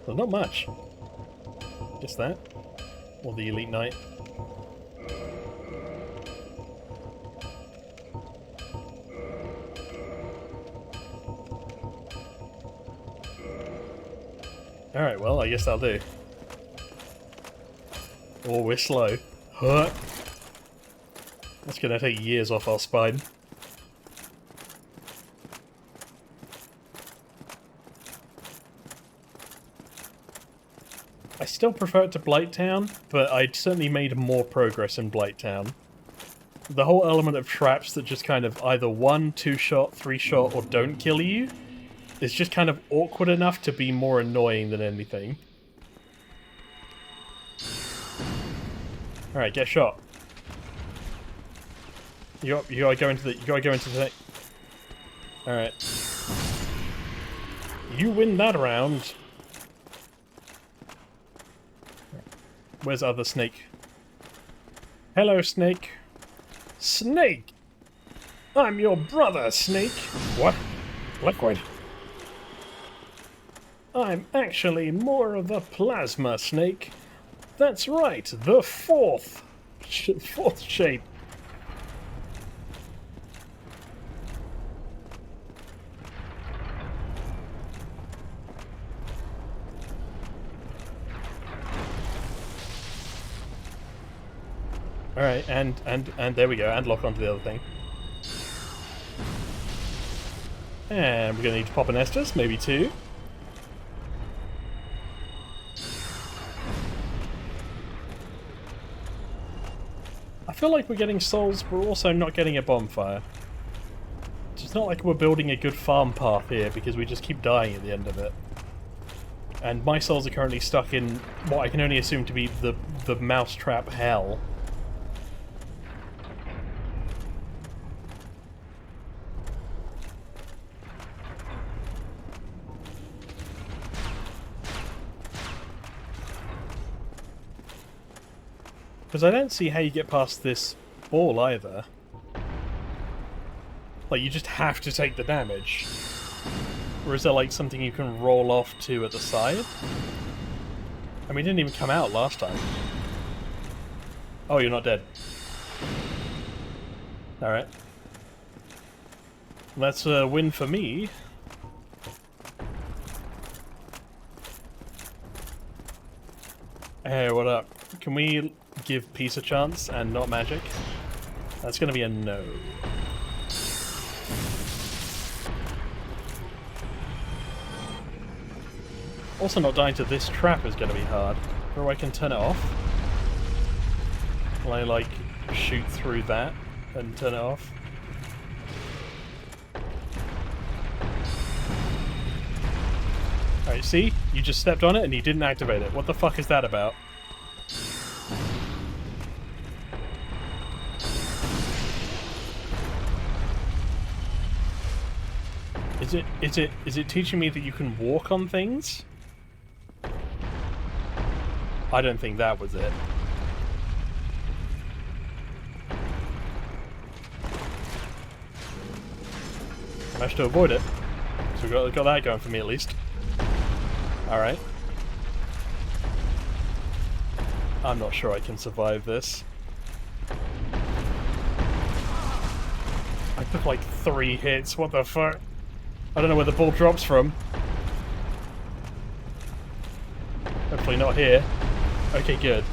Well, not much. Just that. Or the Elite Knight. Alright, well, I guess that'll do. Oh, we're slow. Huh? That's gonna take years off our spine. I still prefer it to Blighttown, but I certainly made more progress in Blighttown. The whole element of traps that just kind of either 1, 2-shot, 3-shot, or don't kill you is just kind of awkward enough to be more annoying than anything. Alright, get shot. You gotta go into the Alright. You win that round. Where's other Snake? Hello, Snake. Snake! I'm your brother, Snake! What? Liquid? I'm actually more of a plasma snake. That's right, the fourth shape. Alright, and there we go, and lock onto the other thing. And we're gonna need to pop an Estus, maybe 2. I feel like we're getting souls, but we're also not getting a bonfire. It's not like we're building a good farm path here, because we just keep dying at the end of it. And my souls are currently stuck in what I can only assume to be the mousetrap hell. Because I don't see how you get past this ball either. Like, you just have to take the damage. Or is there, like, something you can roll off to at the side? And we didn't even come out last time. Oh, you're not dead. Alright. That's a win for me. Hey, what up? Can we give peace a chance and not magic? That's gonna be a no. Also, not dying to this trap is gonna be hard. Or I can turn it off. Will I, like, shoot through that and turn it off? Alright, see? You just stepped on it and you didn't activate it. What the fuck is that about? Is it teaching me that you can walk on things? I don't think that was it. Managed to avoid it. So we got that going for me at least. Alright. I'm not sure I can survive this. I took like 3 hits, what the fuck? I don't know where the ball drops from. Hopefully not here. Okay, good.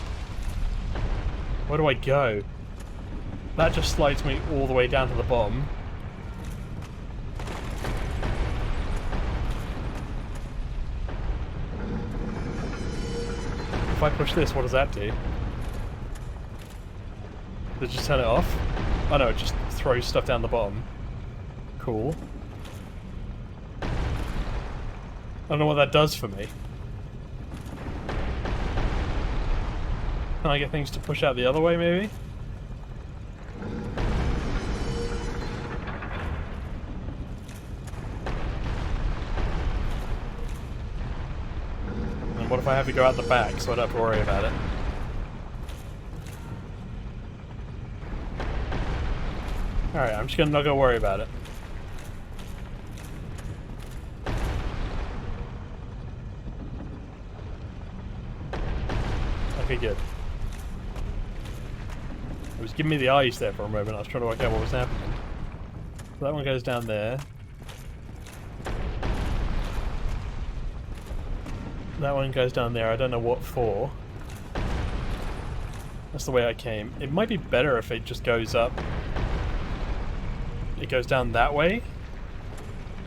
Where do I go? That just slides me all the way down to the bottom. If I push this, what does that do? Does it just turn it off? Oh no, it just throws stuff down the bottom. Cool. I don't know what that does for me. Can I get things to push out the other way, maybe? I have to go out the back, so I don't have to worry about it. Alright, I'm just not gonna worry about it. Okay, good. It was giving me the eyes there for a moment. I was trying to work out what was happening. So that one goes down there. That one goes down there. I don't know what for. That's the way I came. It might be better if it just goes up. It goes down that way.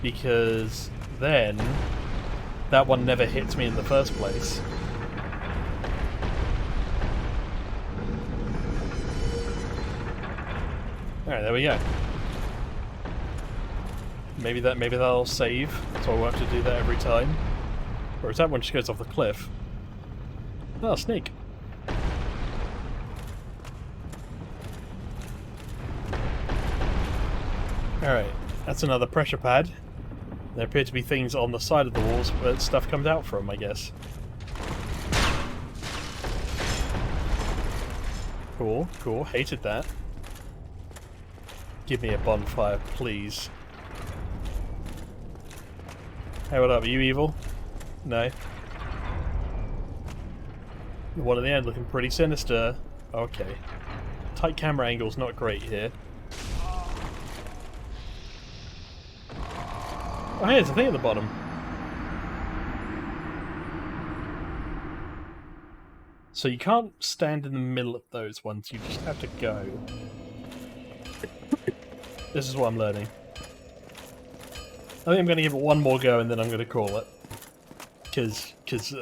Because then that one never hits me in the first place. Alright, there we go. Maybe that'll save, so I won't have to do that every time. Or is that one just goes off the cliff? Oh, snake. Alright, that's another pressure pad. There appear to be things on the side of the walls where stuff comes out from, I guess. Cool, cool. Hated that. Give me a bonfire, please. Hey, what up? Are you evil? No. The one at the end looking pretty sinister. Okay. Tight camera angle's not great here. Oh, hey, there's a thing at the bottom. So you can't stand in the middle of those ones, you just have to go. This is what I'm learning. I think I'm going to give it one more go and then I'm going to call it. Because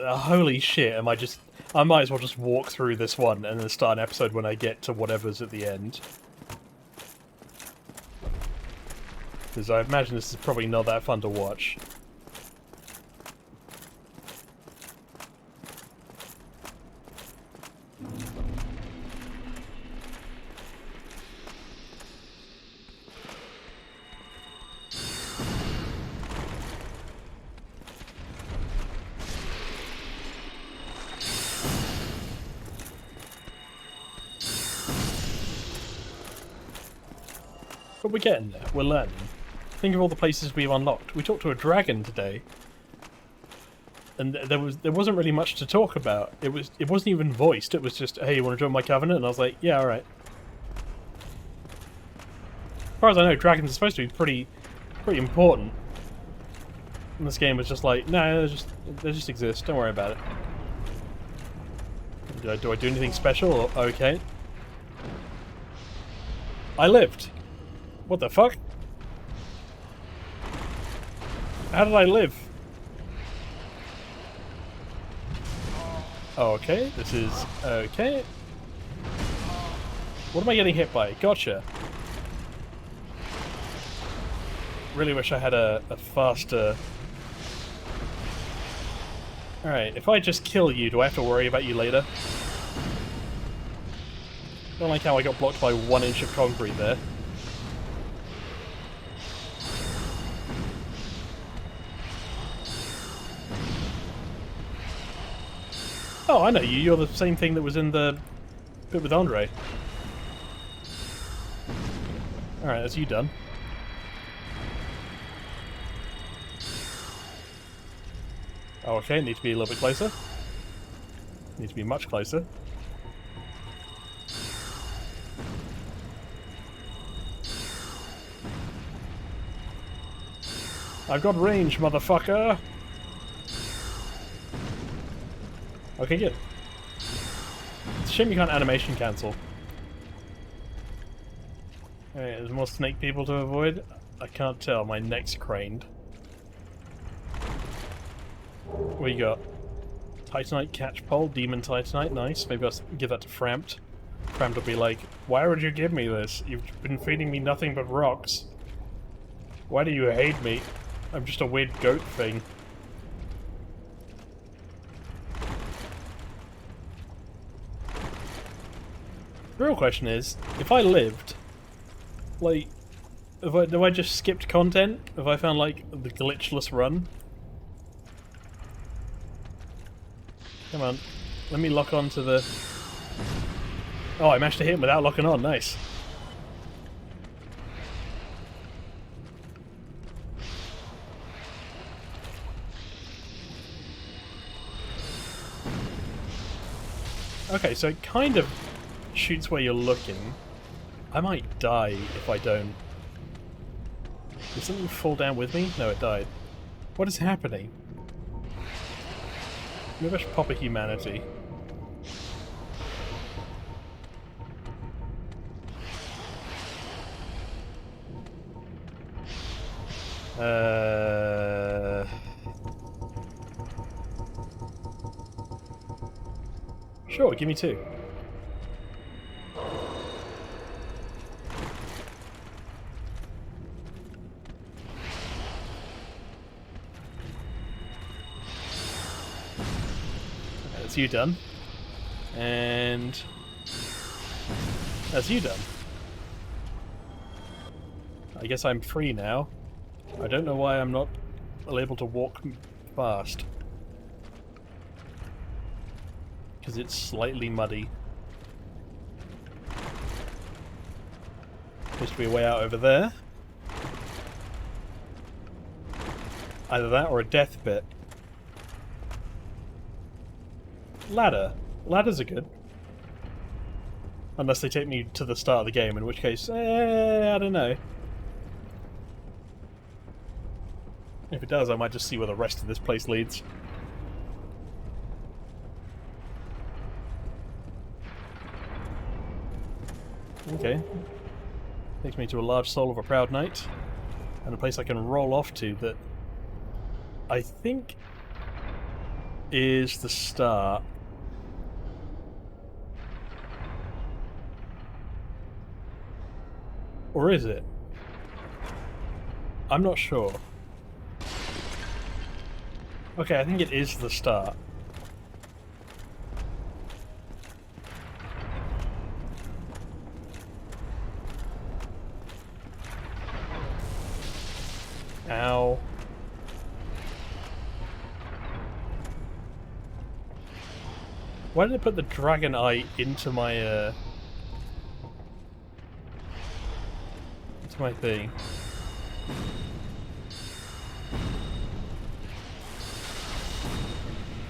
holy shit, I might as well just walk through this one and then start an episode when I get to whatever's at the end. Because I imagine this is probably not that fun to watch. But we're getting there, we're learning. Think of all the places we've unlocked. We talked to a dragon today. And there wasn't really much to talk about. It wasn't even voiced, it was just, hey, you want to join my covenant? And I was like, yeah, alright. As far as I know, dragons are supposed to be pretty important. And this game was just like, no, they just exist, don't worry about it. Do I do anything special? Or, okay. I lived. What the fuck? How did I live? Okay, this is okay. What am I getting hit by? Gotcha. Really wish I had a faster... Alright, if I just kill you, do I have to worry about you later? Don't like how I got blocked by 1 inch of concrete there. Oh, I know you. You're the same thing that was in the bit with Andre. Alright, that's you done. Oh, okay, need to be a little bit closer. Need to be much closer. I've got range, motherfucker! Okay, good. It's a shame you can't animation cancel. Alright, there's more snake people to avoid. I can't tell, my neck's craned. What you got? Titanite catchpole, demon titanite, nice. Maybe I'll give that to Framped. Framped will be like, why would you give me this? You've been feeding me nothing but rocks. Why do you hate me? I'm just a weird goat thing. The real question is, if I lived, like, have I just skipped content? Have I found, like, the glitchless run? Come on. Let me lock on to the... Oh, I managed to hit him without locking on. Nice. Okay, so it kind of shoots where you're looking. I might die if I don't. Did something fall down with me? No, it died. What is happening? Maybe I should pop a humanity. Sure, give me 2. That's you done. And that's you done. I guess I'm free now. I don't know why I'm not able to walk fast. Because it's slightly muddy. Supposed to be a way out over there. Either that or a death bit. Ladder. Ladders are good. Unless they take me to the start of the game, in which case, I don't know. If it does, I might just see where the rest of this place leads. Okay. Takes me to a large soul of a proud knight. And a place I can roll off to that I think is the start. Or is it? I'm not sure. Okay, I think it is the start. Ow. Why did I put the dragon eye into my thing?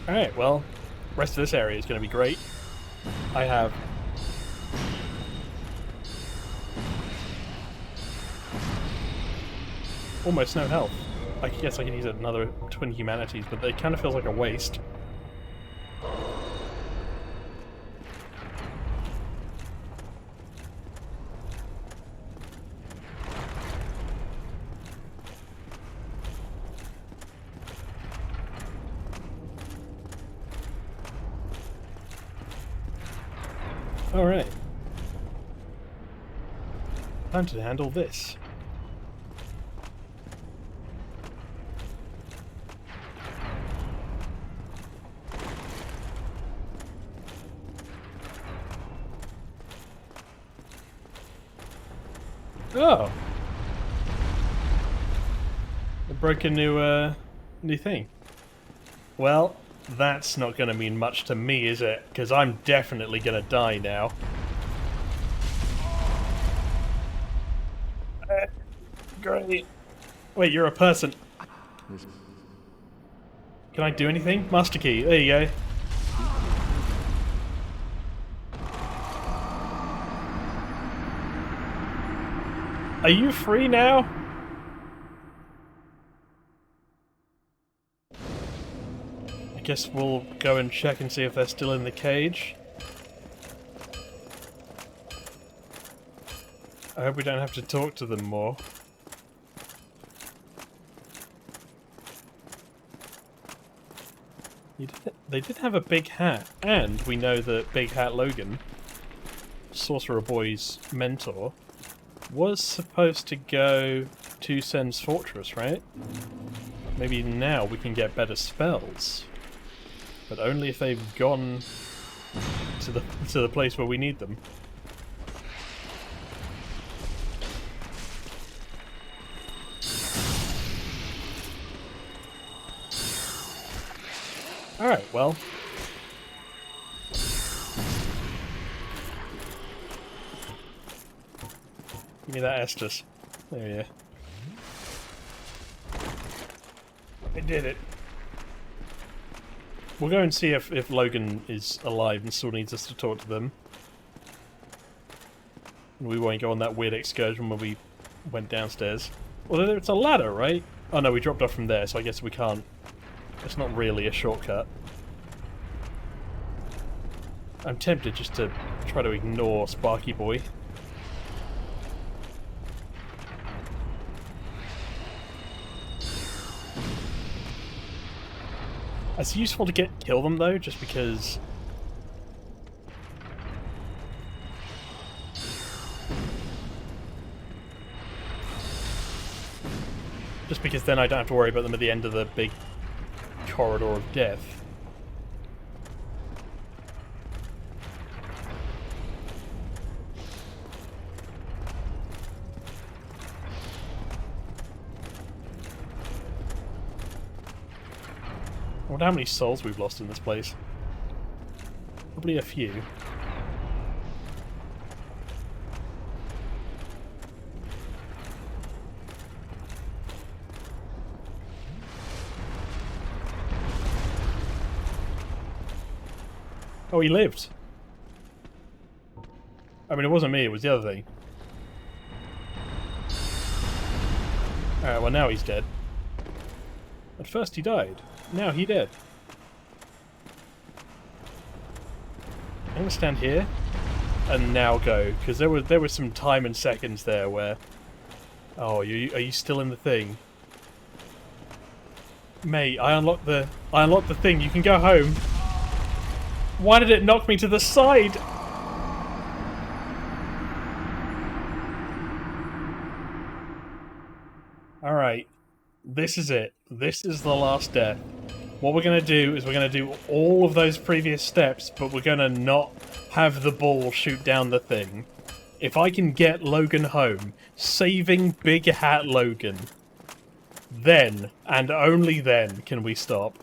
Alright, well, rest of this area is going to be great. I have almost no health. I guess I can use another twin humanities, but it kind of feels like a waste. Alright. Time to handle this. Oh! I broke a new thing. Well, that's not going to mean much to me, is it? Because I'm definitely going to die now. Great. Wait, you're a person. Can I do anything? Master key. There you go. Are you free now? I guess we'll go and check and see if they're still in the cage. I hope we don't have to talk to them more. They did have a big hat, and we know that Big Hat Logan, Sorcerer Boy's mentor, was supposed to go to Sen's Fortress, right? Maybe now we can get better spells. But only if they've gone to the place where we need them. Alright, well, Give me that Estus. There you go. I did it. We'll go and see if Logan is alive and still needs us to talk to them. We won't go on that weird excursion where we went downstairs. Although it's a ladder, right? Oh no, we dropped off from there, so I guess we can't. It's not really a shortcut. I'm tempted just to try to ignore Sparky Boy. It's useful to kill them though, just because... Just because then I don't have to worry about them at the end of the big corridor of death. I wonder how many souls we've lost in this place. Probably a few. Oh, he lived. I mean, it wasn't me, it was the other thing. Alright, well now he's dead. At first he died. Now he dead. I'm gonna stand here and now go, because there was some time and seconds there where... Oh, are you still in the thing? Mate, I unlocked the thing, you can go home. Why did it knock me to the side? Alright. This is it. This is the last death. What we're going to do is we're going to do all of those previous steps, but we're going to not have the ball shoot down the thing. If I can get Logan home, saving Big Hat Logan, then, and only then, can we stop.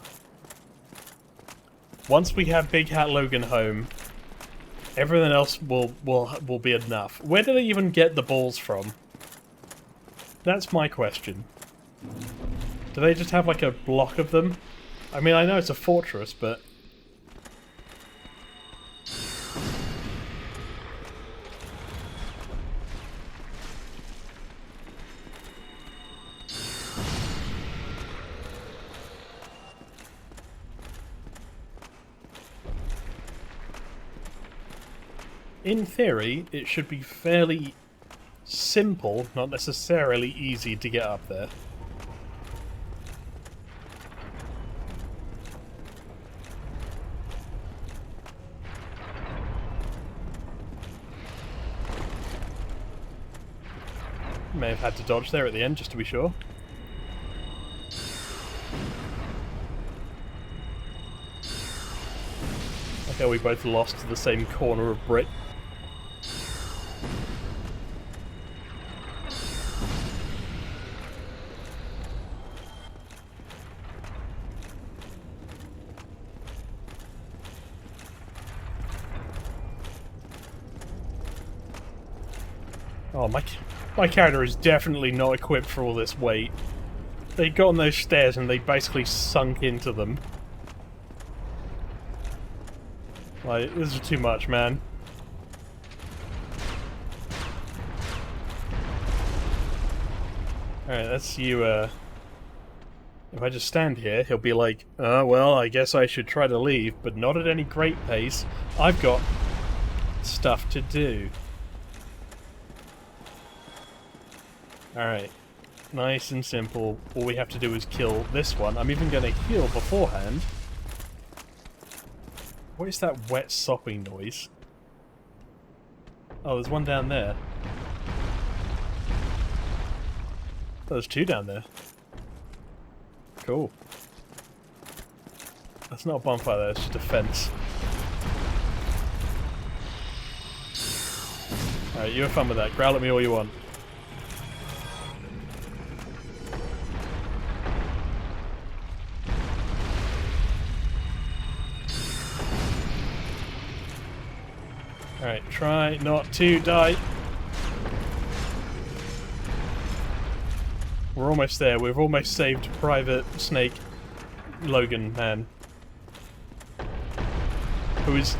Once we have Big Hat Logan home, everything else will be enough. Where do they even get the balls from? That's my question. Do they just have like a block of them? I mean, I know it's a fortress, but... In theory, it should be fairly simple, not necessarily easy to get up there. May have had to dodge there at the end, just to be sure. Okay, we both lost to the same corner of Brit. Oh, my character is definitely not equipped for all this weight. They got on those stairs and they basically sunk into them. Like, this is too much, man. Alright, that's you, if I just stand here, he'll be like, well, I guess I should try to leave, but not at any great pace. I've got stuff to do. Alright, nice and simple. All we have to do is kill this one. I'm even going to heal beforehand. What is that wet sopping noise? Oh, there's one down there. Oh, there's two down there. Cool. That's not a bonfire though, it's just a fence. Alright, you have fun with that. Growl at me all you want. Alright, try not to die. We're almost there. We've almost saved Private Snake Logan, man. Who is...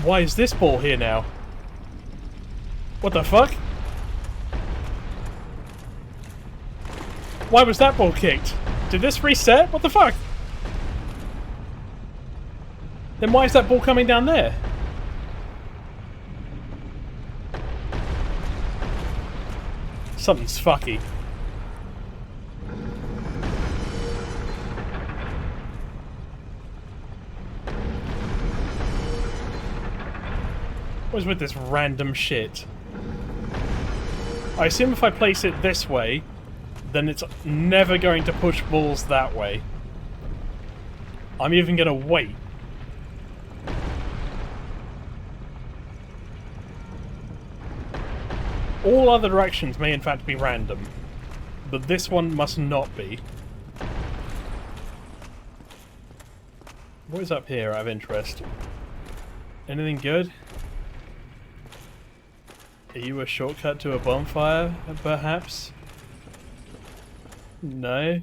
Why is this ball here now? What the fuck? Why was that ball kicked? Did this reset? What the fuck? Then why is that ball coming down there? Something's fucky. What is with this random shit? I assume if I place it this way, then it's never going to push balls that way. I'm even going to wait. All other directions may in fact be random, but this one must not be. What is up here out of interest? Anything good? Are you a shortcut to a bonfire, perhaps? No.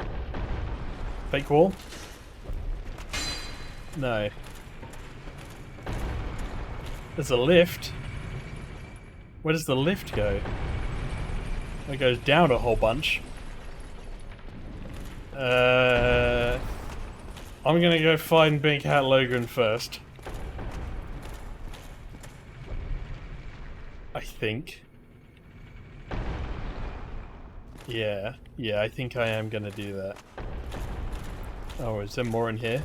Fake wall? No. There's a lift. Where does the lift go? It goes down a whole bunch. I'm gonna go find Big Hat Logan first. I think. Yeah, I think I am gonna do that. Oh, is there more in here?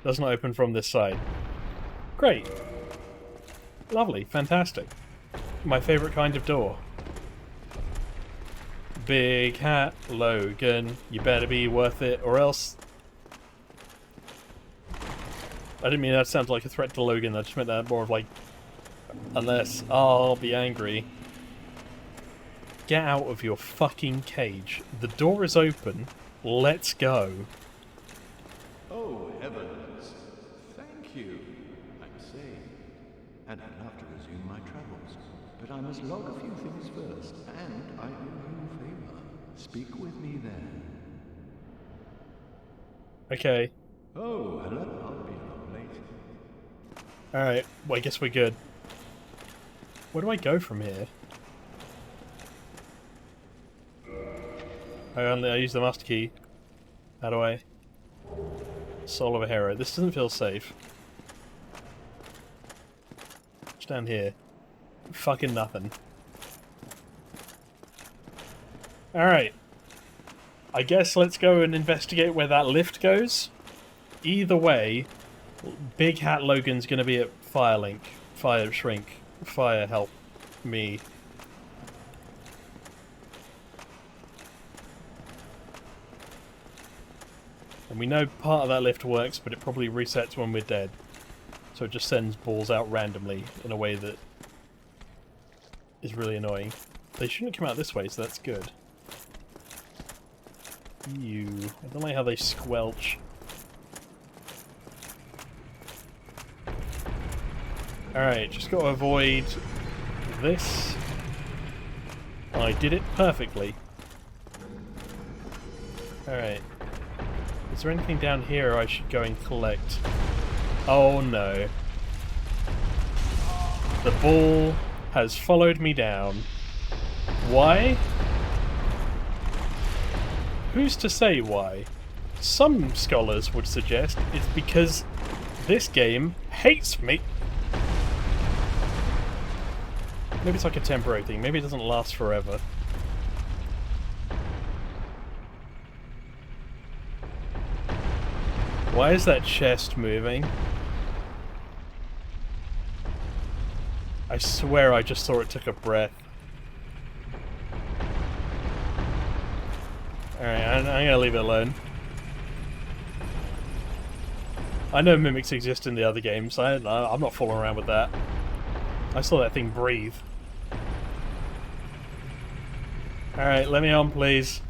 Doesn't open from this side. Great. Lovely, fantastic. My favourite kind of door. Big Hat Logan, you better be worth it, or else... I didn't mean that sounds like a threat to Logan, I just meant that more of like... Unless I'll be angry. Get out of your fucking cage. The door is open. Let's go. Oh, heavens. Thank you. I'm saved. And I'd love to resume my travels. But I must log a few things first. And I owe you a favor. Speak with me then. Okay. Oh, hello. I'll be home later. Alright, well I guess we're good. Where do I go from here? I use the master key. How do I... Soul of a hero. This doesn't feel safe. What's down here? Fucking nothing. Alright. I guess let's go and investigate where that lift goes. Either way, Big Hat Logan's gonna be at Firelink. Fire Shrink. Fire help me. And we know part of that lift works, but it probably resets when we're dead. So it just sends balls out randomly in a way that is really annoying. They shouldn't come out this way, so that's good. Ew. I don't like how they squelch. Alright, just got to avoid this. I did it perfectly. Alright. Is there anything down here I should go and collect? Oh no. The ball has followed me down. Why? Who's to say why? Some scholars would suggest it's because this game hates me. Maybe it's like a temporary thing. Maybe it doesn't last forever. Why is that chest moving? I swear I just saw it took a breath. Alright, I'm gonna leave it alone. I know mimics exist in the other games. I'm not fooling around with that. I saw that thing breathe. Alright, let me on, please.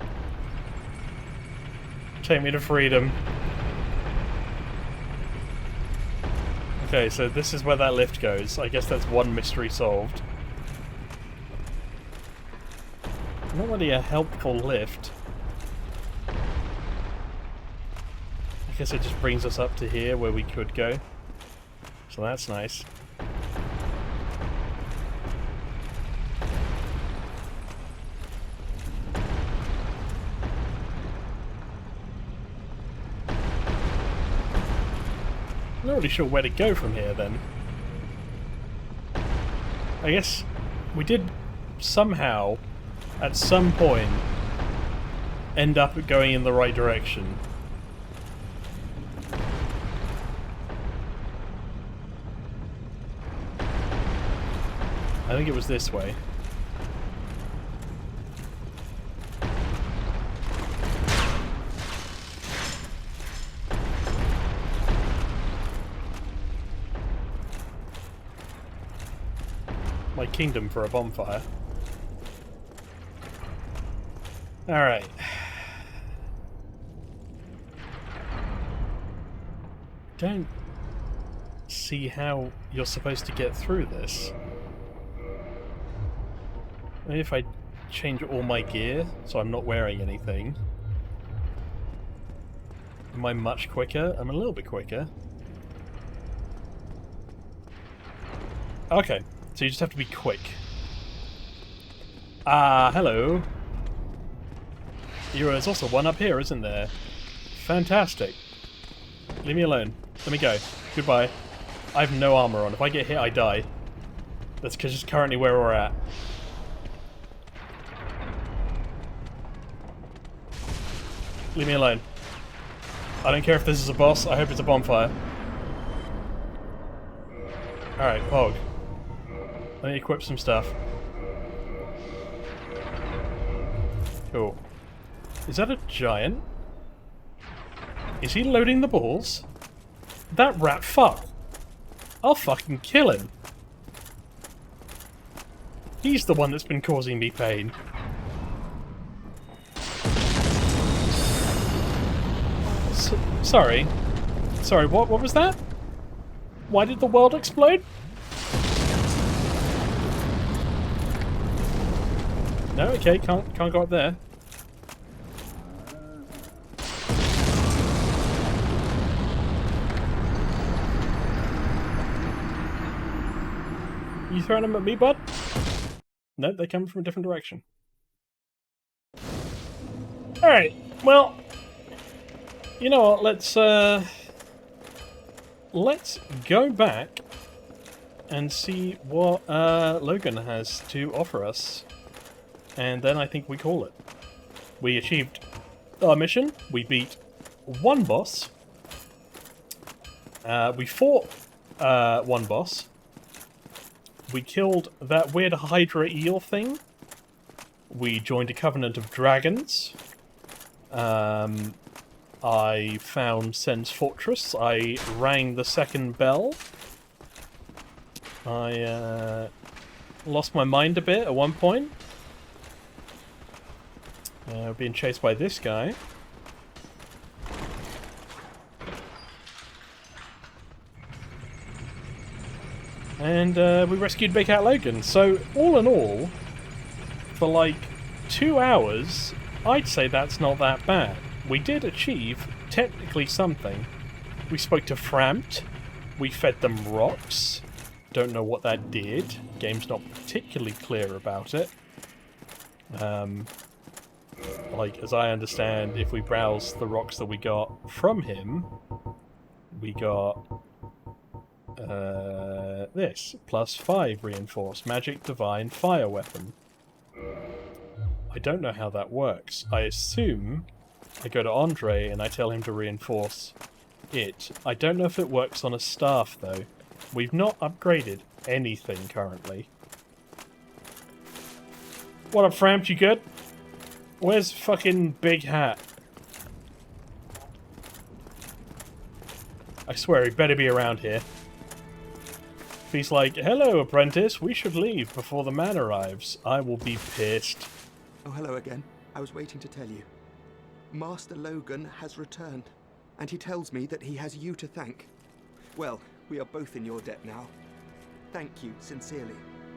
Take me to freedom. Okay, so this is where that lift goes. I guess that's one mystery solved. Not really a helpful lift. I guess it just brings us up to here where we could go. So that's nice. I'm not really sure where to go from here then. I guess we did somehow, at some point, end up going in the right direction. I think it was this way. My kingdom for a bonfire. Alright. Don't see how you're supposed to get through this. Maybe if I change all my gear so I'm not wearing anything. Am I much quicker? I'm a little bit quicker. Okay, so you just have to be quick. Ah, hello. There's also one up here, isn't there? Fantastic. Leave me alone. Let me go. Goodbye. I have no armor on. If I get hit, I die. That's just currently where we're at. Leave me alone. I don't care if this is a boss. I hope it's a bonfire. Alright, Pog. Let me equip some stuff. Cool. Is that a giant? Is he loading the balls? That rat fuck. I'll fucking kill him. He's the one that's been causing me pain. Sorry. Sorry, what was that? Why did the world explode? No, okay, can't go up there. You throwing them at me, bud? No, they come from a different direction. Alright, well, you know what, let's go back and see what Logan has to offer us. And then I think we call it. We achieved our mission. We beat one boss. We fought one boss. We killed that weird Hydra eel thing. We joined a covenant of dragons. I found Sen's fortress. I rang the second bell. I lost my mind a bit at one point. Being chased by this guy. And we rescued Big Cat Logan. So, all in all, for like 2 hours, I'd say that's not that bad. We did achieve, technically, something. We spoke to Frampt. We fed them rocks. Don't know what that did. Game's not particularly clear about it. Like, as I understand, if we browse the rocks that we got from him, we got this. +5 reinforced. Magic, Divine, Fire Weapon. I don't know how that works. I assume I go to Andre and I tell him to reinforce it. I don't know if it works on a staff, though. We've not upgraded anything currently. What up, Frampt? You good? Where's fucking Big Hat? I swear, he better be around here. If he's like, hello, apprentice, we should leave before the man arrives, I will be pissed. Oh, hello again. I was waiting to tell you. Master Logan has returned, and he tells me that he has you to thank. Well, we are both in your debt now. Thank you, sincerely.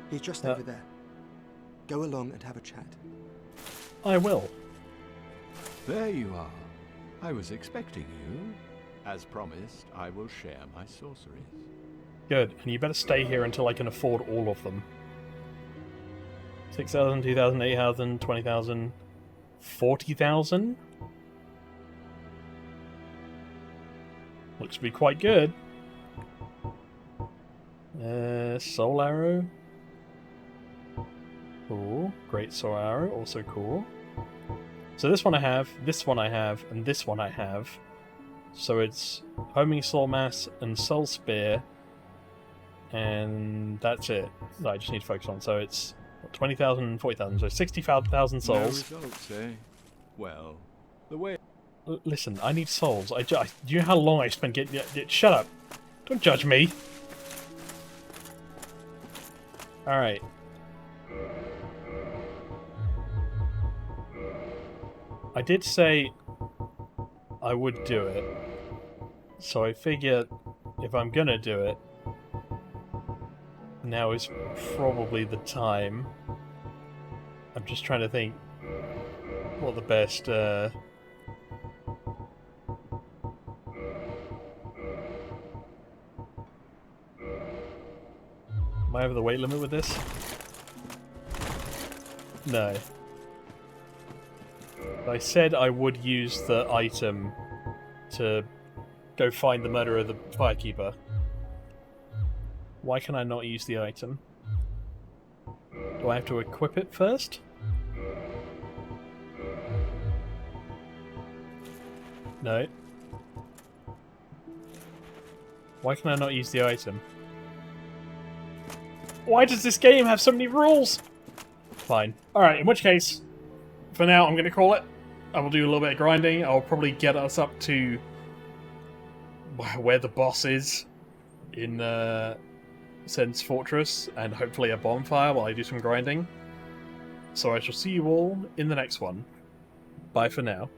He's just over there. Go along and have a chat. I will. There you are. I was expecting you. As promised, I will share my sorceries. Good, and you better stay here until I can afford all of them. 6,000, 2,000, 8,000, 20,000, 40,000? Looks to be quite good. Soul Arrow. Cool. Great Soul Arrow, also cool. So this one I have, and this one I have. So it's Homing Soul Mass and Soul Spear. And that's it that I just need to focus on. So it's 20,000 and 40,000, so 60,000 souls. No results, eh? Well, the way... Listen, I need souls. Do you know how long I spent getting... Shut up. Don't judge me. Alright. I did say I would do it. So I figure if I'm gonna do it, now is probably the time. I'm just trying to think what the best... Am I over the weight limit with this? No. I said I would use the item to go find the murderer of the Firekeeper. Why can I not use the item? Do I have to equip it first? No. Why can I not use the item? Why does this game have so many rules? Fine. Alright, in which case, for now I'm going to call it. I will do a little bit of grinding. I'll probably get us up to where the boss is in Sen's Fortress, and hopefully a bonfire while I do some grinding. So I shall see you all in the next one. Bye for now.